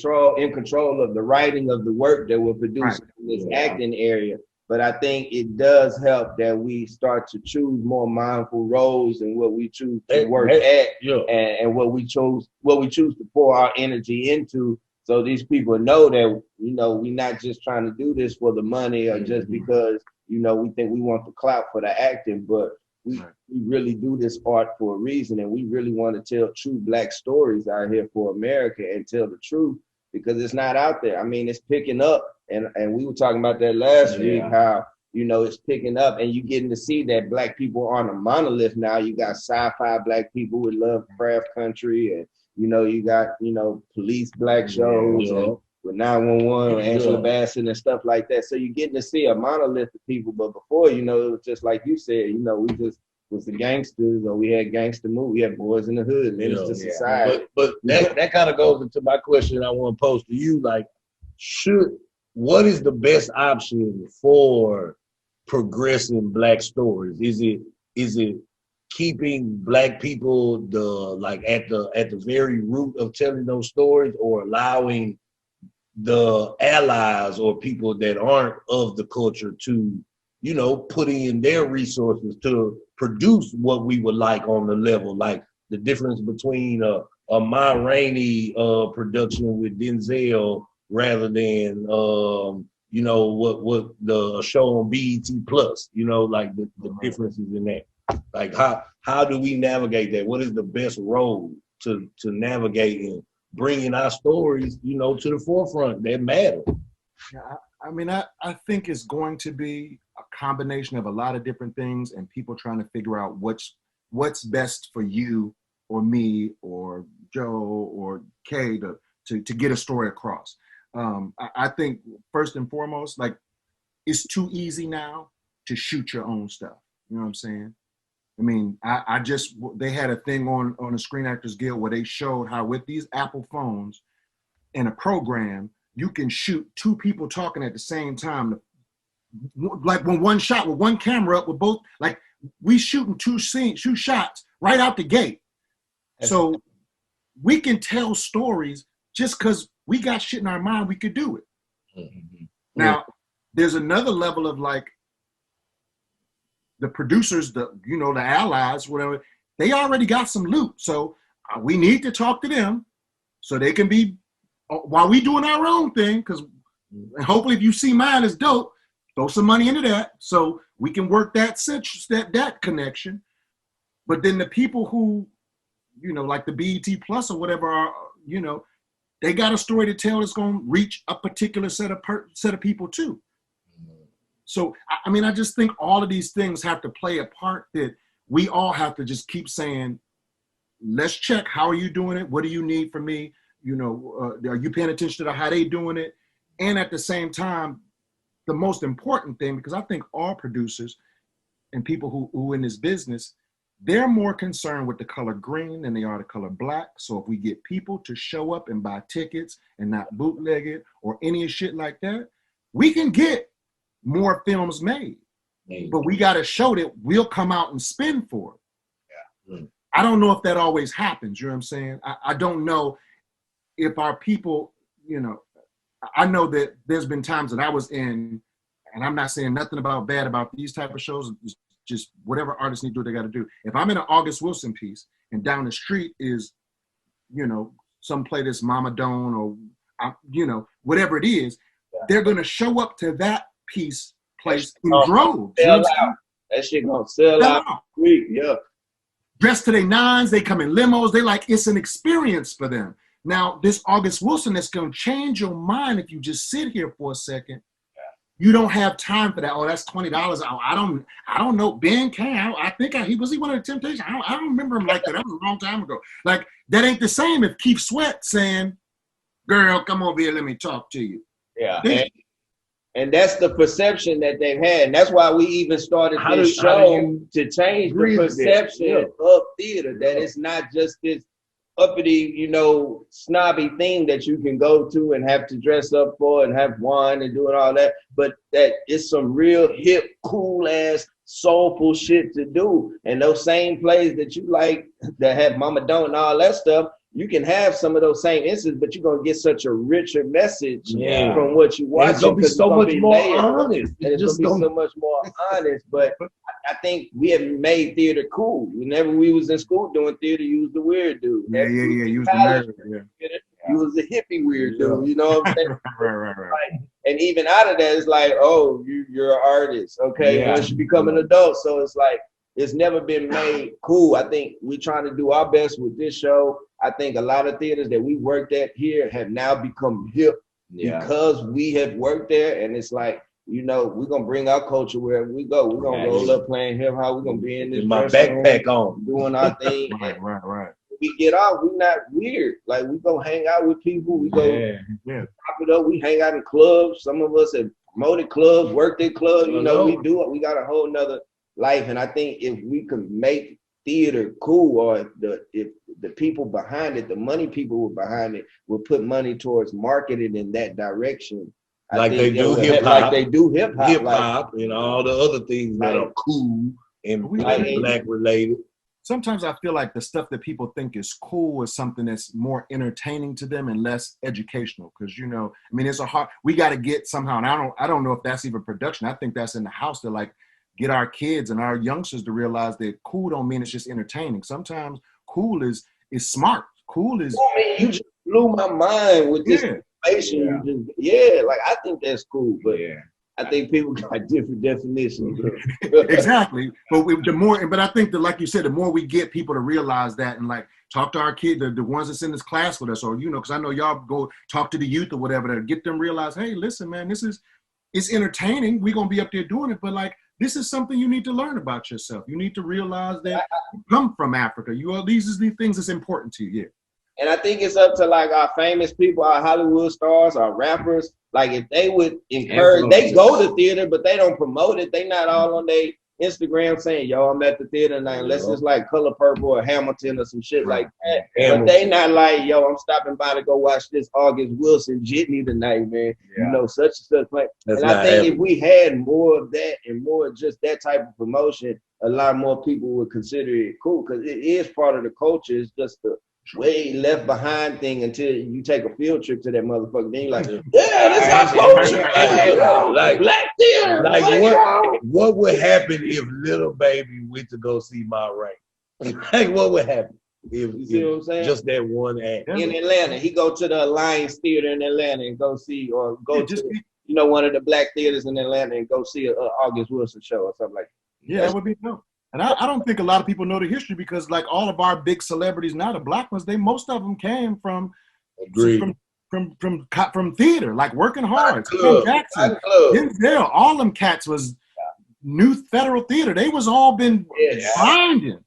control of the writing of the work that we're producing in this acting area. But I think it does help that we start to choose more mindful roles and what we choose to work at, and what we choose to pour our energy into. So these people know that, you know, we're not just trying to do this for the money or just because, you know, we think we want the clout for the acting, but we really do this art for a reason, and we really want to tell true Black stories out here for America and tell the truth, because it's not out there. I mean, it's picking up, and we were talking about that last week, how, you know, it's picking up, and you're getting to see that Black people aren't a monolith now. You got sci-fi Black people who love craft country, and, you know, you got, you know, police Black shows, and with 911, Angela Bassett and stuff like that. So you're getting to see a monolith of people. But before, you know, it was just like you said, you know, we just was the gangsters, or we had gangster movies, we had Boys in the Hood, Menace to Society. But that kind of goes into my question I want to pose to you. Like, what is the best option for progressing Black stories? Is it keeping Black people at the very root of telling those stories, or allowing the allies or people that aren't of the culture to, you know, put in their resources to produce what we would like on the level? Like the difference between a Ma Rainey production with Denzel rather than you know, what the show on BET Plus, you know, like the differences in that. Like how do we navigate that? What is the best road to navigate in bringing our stories, you know, to the forefront that matter? Yeah, I mean, I think it's going to be a combination of a lot of different things, and people trying to figure out what's best for you or me or Joe or Kay to get a story across. I think first and foremost, like, it's too easy now to shoot your own stuff. You know what I'm saying? I mean, they had a thing on the Screen Actors Guild where they showed how with these Apple phones in a program, you can shoot two people talking at the same time. Like when one shot with one camera up with both, like we shooting two shots right out the gate. So we can tell stories just because we got shit in our mind, we could do it. Mm-hmm. Now, there's another level of like, the producers, the allies, whatever, they already got some loot. So we need to talk to them so they can be, while we doing our own thing, because hopefully if you see mine is dope, throw some money into that so we can work that connection. But then the people who, you know, like the BET Plus or whatever are, you know, they got a story to tell that's going to reach a particular set of people too. So, I mean, I just think all of these things have to play a part, that we all have to just keep saying, let's check. How are you doing it? What do you need from me? You know, are you paying attention to how they doing it? And at the same time, the most important thing, because I think all producers and people who in this business, they're more concerned with the color green than they are the color black. So if we get people to show up and buy tickets and not bootleg it or any shit like that, we can get more films made. But we got to show that we'll come out and spend for it. Yeah. I don't know if that always happens. You know what I'm saying? I don't know if our people, you know, I know that there's been times that I was in, and I'm not saying nothing bad about these type of shows. It's just whatever artists need to do, they got to do. If I'm in an August Wilson piece and down the street is, you know, some play this Mama Don or, you know, whatever it is, they're going to show up to that piece place in droves. Sell out. That shit gonna sell out quick, yeah. Dressed to their nines, they come in limos. They like, it's an experience for them. Now, this August Wilson that's gonna change your mind if you just sit here for a second. You don't have time for that. Oh, that's $20. I don't know. Ben Cain, I think he was one of the Temptations. I don't remember him like that. That was a long time ago. Like, that ain't the same if Keith Sweat saying, girl, come over here, let me talk to you. Yeah. And that's the perception that they've had. And that's why we even started this show to change the perception of theater, that it's not just this uppity, you know, snobby thing that you can go to and have to dress up for and have wine and doing all that, but that it's some real hip, cool ass, soulful shit to do. And those same plays that you like that have Mama Don and all that stuff, you can have some of those same instances, but you're gonna get such a richer message from what you watch. It's gonna be so much more honest. It's just gonna be so much more honest. But I think we have made theater cool. Whenever we was in school doing theater, you was the weird dude. You was the nerd. You was the hippie weird dude. You know what I'm saying? Right. Like, and even out of that, it's like, oh, you're an artist, okay? Once you become an adult, so it's like it's never been made cool. I think we're trying to do our best with this show. I think a lot of theaters that we worked at here have now become hip because we have worked there. And it's like, you know, we're going to bring our culture wherever we go. We're going to roll up playing hip hop. We're going to be in this my backpack on doing our thing. Right. We get off, we're not weird. Like, we go hang out with people. We go pop it up. We hang out in clubs. Some of us have promoted clubs, worked in clubs. You know, we do it. We got a whole nother life. And I think if we could make theater cool, or if the people behind it, the money people were behind it, will put money towards marketing in that direction. Like they do hip hop. Like they do hip hop and all the other things that are cool and black related. Sometimes I feel like the stuff that people think is cool is something that's more entertaining to them and less educational. Because, you know, I mean, it's we got to get somehow, and I don't know if that's even production. I think that's in the house to like get our kids and our youngsters to realize that cool don't mean it's just entertaining. Sometimes cool is smart. Cool is. I mean, you just blew my mind with this information. Like I think that's cool, but I think people got different definitions. Exactly. But I think that, like you said, the more we get people to realize that and like talk to our kids, the ones that's in this class with us, or, you know, because I know y'all go talk to the youth or whatever, to get them realize, hey, listen, man, it's entertaining. We're going to be up there doing it, but like, this is something you need to learn about yourself. You need to realize that you come from Africa. These are the things that's important to you. And I think it's up to like our famous people, our Hollywood stars, our rappers. Like if they would encourage, they go to theater, but they don't promote it. They not all on their Instagram saying, yo, I'm at the theater tonight. Unless it's like Color Purple or Hamilton or some shit like that. But they not like, yo, I'm stopping by to go watch this August Wilson jitney tonight, man. You know, such and such. And I think if we had more of that and more just that type of promotion, a lot more people would consider it cool, because it is part of the culture. It's just the way left behind thing until you take a field trip to that motherfucker. Then you're like, this is our culture. Like black theater. Like what would happen if Little Baby went to go see Ma Rainey? Like what would happen if, you see what I'm saying? Just that one act in Atlanta? He go to the Alliance Theater in Atlanta and go see, or go to you know, one of the black theaters in Atlanta and go see a August Wilson show or something like that. Yeah, that would be dope. And I don't think a lot of people know the history, because like all of our big celebrities now, the black ones, most of them came from theater, like working hard. Sam Jackson, Denzel, all them cats was new federal theater. They was all been grinding.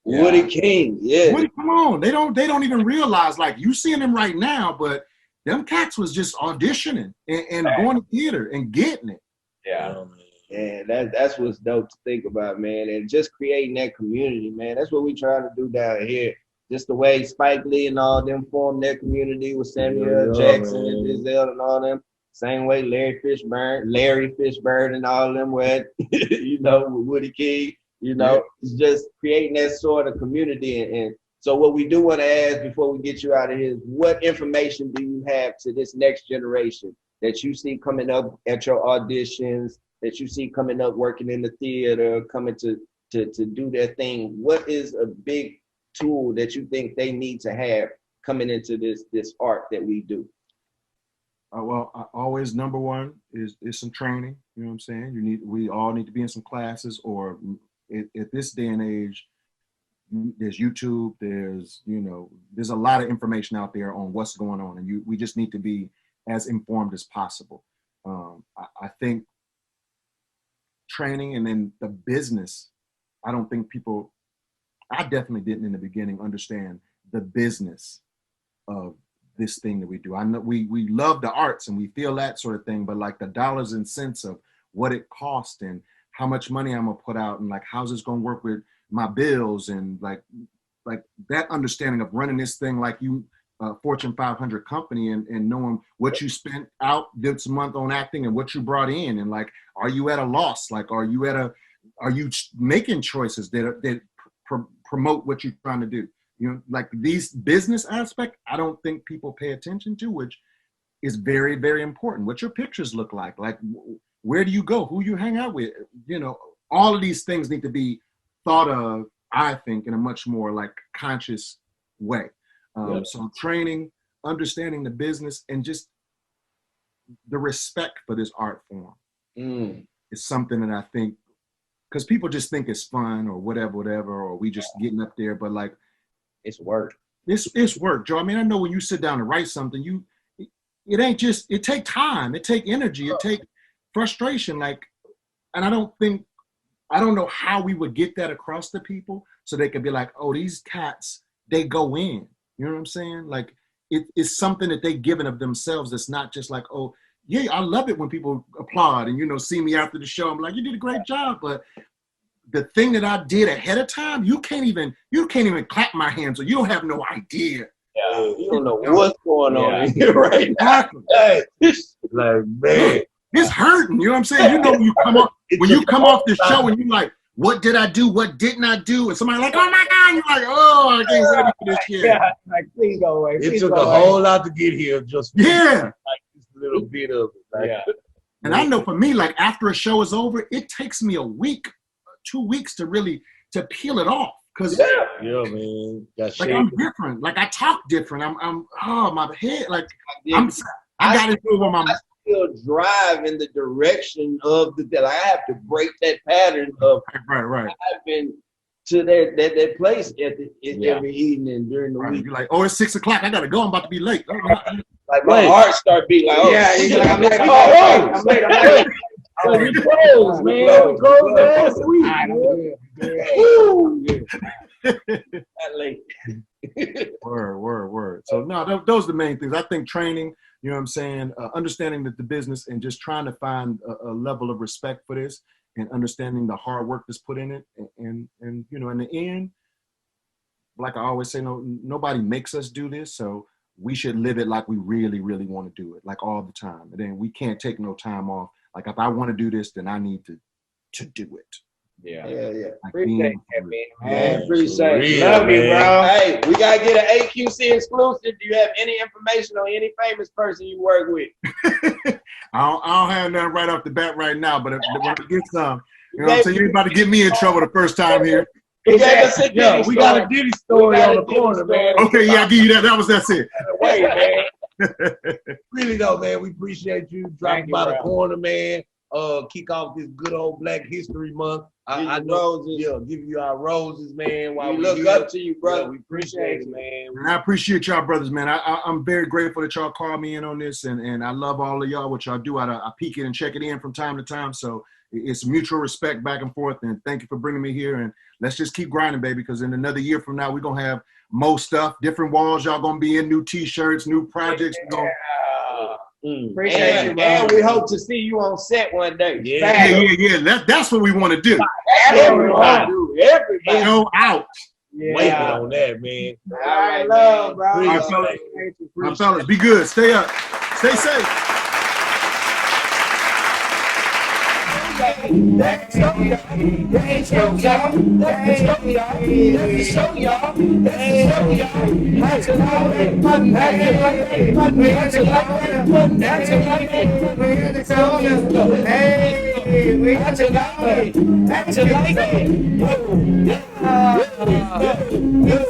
Woody King, yeah. Woody, come on. They don't even realize, like, you seeing them right now, but them cats was just auditioning and going to theater and getting it. Yeah. Yeah, that's what's dope to think about, man. And just creating that community, man. That's what we trying to do down here. Just the way Spike Lee and all them formed their community with Samuel Jackson and Giselle and all them. Same way Larry Fishburne and all them were, you know, with Woody King, you know, it's just creating that sort of community. And so what we do want to ask before we get you out of here is, what information do you have to this next generation that you see coming up at your auditions, that you see coming up working in the theater, coming to do their thing? What is a big tool that you think they need to have coming into this art that we do? Well, always number one is some training. You know what I'm saying? We all need to be in some classes, or at this day and age, there's YouTube, there's a lot of information out there on what's going on, and we just need to be as informed as possible. I think training, and then the business, I don't think people, I definitely didn't in the beginning understand the business of this thing that we do. I know we love the arts and we feel that sort of thing, but like the dollars and cents of what it costs and how much money I'm gonna put out, and like how's this gonna work with my bills, and like that understanding of running this thing like you Fortune 500 company, and knowing what you spent out this month on acting and what you brought in, and like, are you at a loss? Like, are you making choices that promote what you're trying to do? You know, like these business aspect, I don't think people pay attention to, which is very, very important. What your pictures look like where do you go, who you hang out with, all of these things need to be thought of, I think, in a much more like conscious way. So training, understanding the business, and just the respect for this art form is something that I think, because people just think it's fun or whatever, or we just getting up there, but like, it's work. It's work, Joe. I mean, I know when you sit down to write something, it ain't just, it take time, it take energy, it take frustration. Like, and I don't know how we would get that across to people so they could be like, oh, these cats, they go in. You know what I'm saying? Like, it's something that they given of themselves. That's not just like, oh, yeah, I love it when people applaud and, see me after the show. I'm like, you did a great job. But the thing that I did ahead of time, you can't even clap my hands, or you don't have no idea. Yeah, you don't know what's going on here right now. Hey, like, man, it's hurting. You know what I'm saying? When you come off the show and you're like, what did I do? What didn't I do? And somebody like, oh my God, you're like, oh, I can't ready for this shit. Yeah, like, please go away. It took a whole lot to get here, just like this little bit of it. Like, and I know for me, like after a show is over, it takes me a week, 2 weeks to really peel it off. Cause man, like I'm different. Like I talk different. I'm my head. Like I got to do what my. Still drive in the direction of I have to break that pattern of right. I've been to that place every evening during the week. You're like, oh, it's 6 o'clock. I gotta go. I'm about to be late. Like my heart start beating like, oh, like, I'm late. So we closed, man. We closed last week. Not late. Word. So no, those are the main things. I think training, you know what I'm saying, understanding that the business, and just trying to find a level of respect for this, and understanding the hard work that's put in it, and in the end, like I always say, nobody makes us do this, so we should live it like we really, really want to do it, like all the time. And then we can't take no time off. Like if I want to do this, then I need to do it. Yeah. Like appreciate that, man. Appreciate it. Love you, bro. Hey, we gotta get an AQC exclusive. Do you have any information on any famous person you work with? I don't have nothing right off the bat right now, but when I get some, you know what I'm saying? You're about to get me in trouble the first time here. We got a Diddy story on the corner, man. Okay, I'll give you that. That's it. Wait, man. Really though, man, we appreciate you dropping by the corner, man. Kick off this good old Black History Month. I know, give you our roses, man. While we look up to you, brother. Yeah, we appreciate it, man. And I appreciate y'all, brothers, man. I'm very grateful that y'all called me in on this, and I love all of y'all, what y'all do. I peek it and check it in from time to time. So it's mutual respect back and forth. And thank you for bringing me here. And let's just keep grinding, baby, because in another year from now, we're going to have more stuff, different walls y'all going to be in, new T-shirts, new projects. Appreciate you, bro. And we hope to see you on set one day. Yeah. That's what we want to do. Everybody. Show out. Waiting on that, man. All right, love, bro. All right, fellas. My fellas, be good. Stay up. Stay safe. Let's show y'all. Let's show y'all. Let's show y'all. Let's show y'all. Let's show y'all. That's a lot of fun. That's a lot of fun. That's a lot of fun. That's a lot of fun. We're the corner. Hey, we got a lot of fun. That's a lot of fun.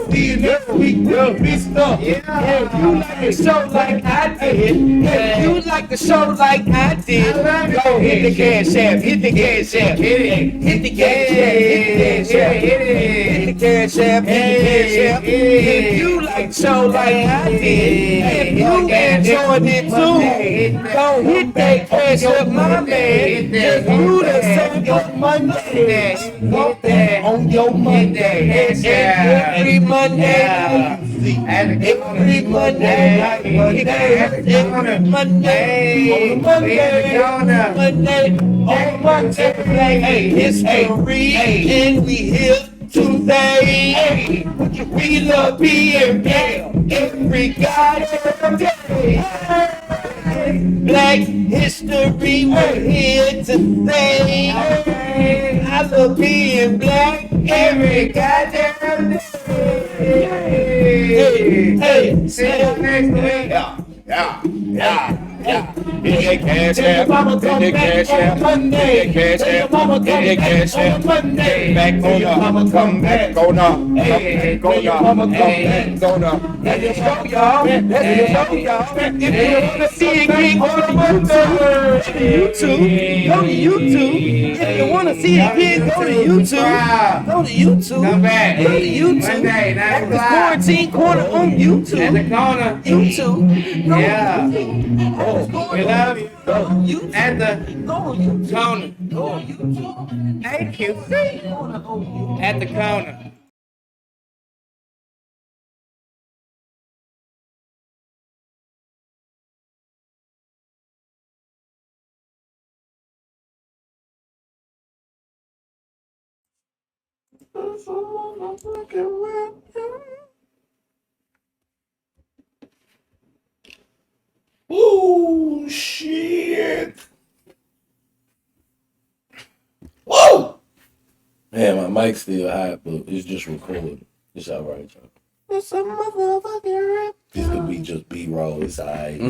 This week will be stuff. If you like the show like I did, if you like the show like I did, go hit the cash app, hit the cash app, hit it, hit the cash app, hit the cash app, hit the cash app. If you like the show like I did, if you enjoyed it too, go hit that cash app, my man. Just do the same your Monday, on your Monday, every Monday. Every Monday, Monday, history, and we here today. We love being back every goddamn day. Black history, we're here today. I love being black every goddamn day. Hey, see you next week. Yeah. Hit that cash app, hit that cash app, hit that cash app, hit that cash app. Back on up, come back on up, hey, go y'all, come back on up. Let's show y'all, let's show y'all. If you wanna see it again, go to YouTube, go to YouTube. If you wanna see it again, go to YouTube, go to YouTube, come back, go to YouTube. At the Quarantine Corner on YouTube, at the corner, YouTube, yeah. We love you. Go at the corner. Go YouTube. AQC at the corner. Oh shit! Whoa! Man, my mic's still hot, but it's just recording. It's alright, y'all. It's a motherfucking rap. This could be just B-roll. It's alright. We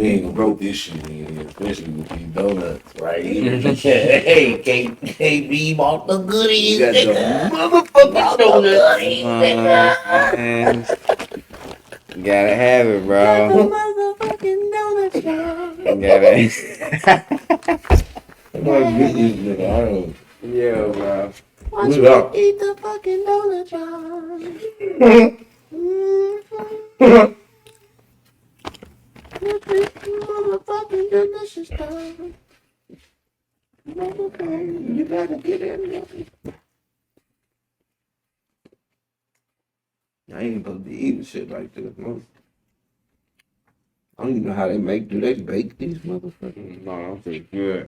ain't broke this shit in, especially with these donuts right here. Hey, KB bought the goodies. You got the motherfucking donuts. You gotta have it, bro. You gotta. Yeah, bro. Why don't you eat the fucking donut, John? Motherfucking delicious, John. You better get in there. I ain't supposed to be eating shit like this, man. I don't even know how they do they bake these motherfuckers? No, I'm pretty good.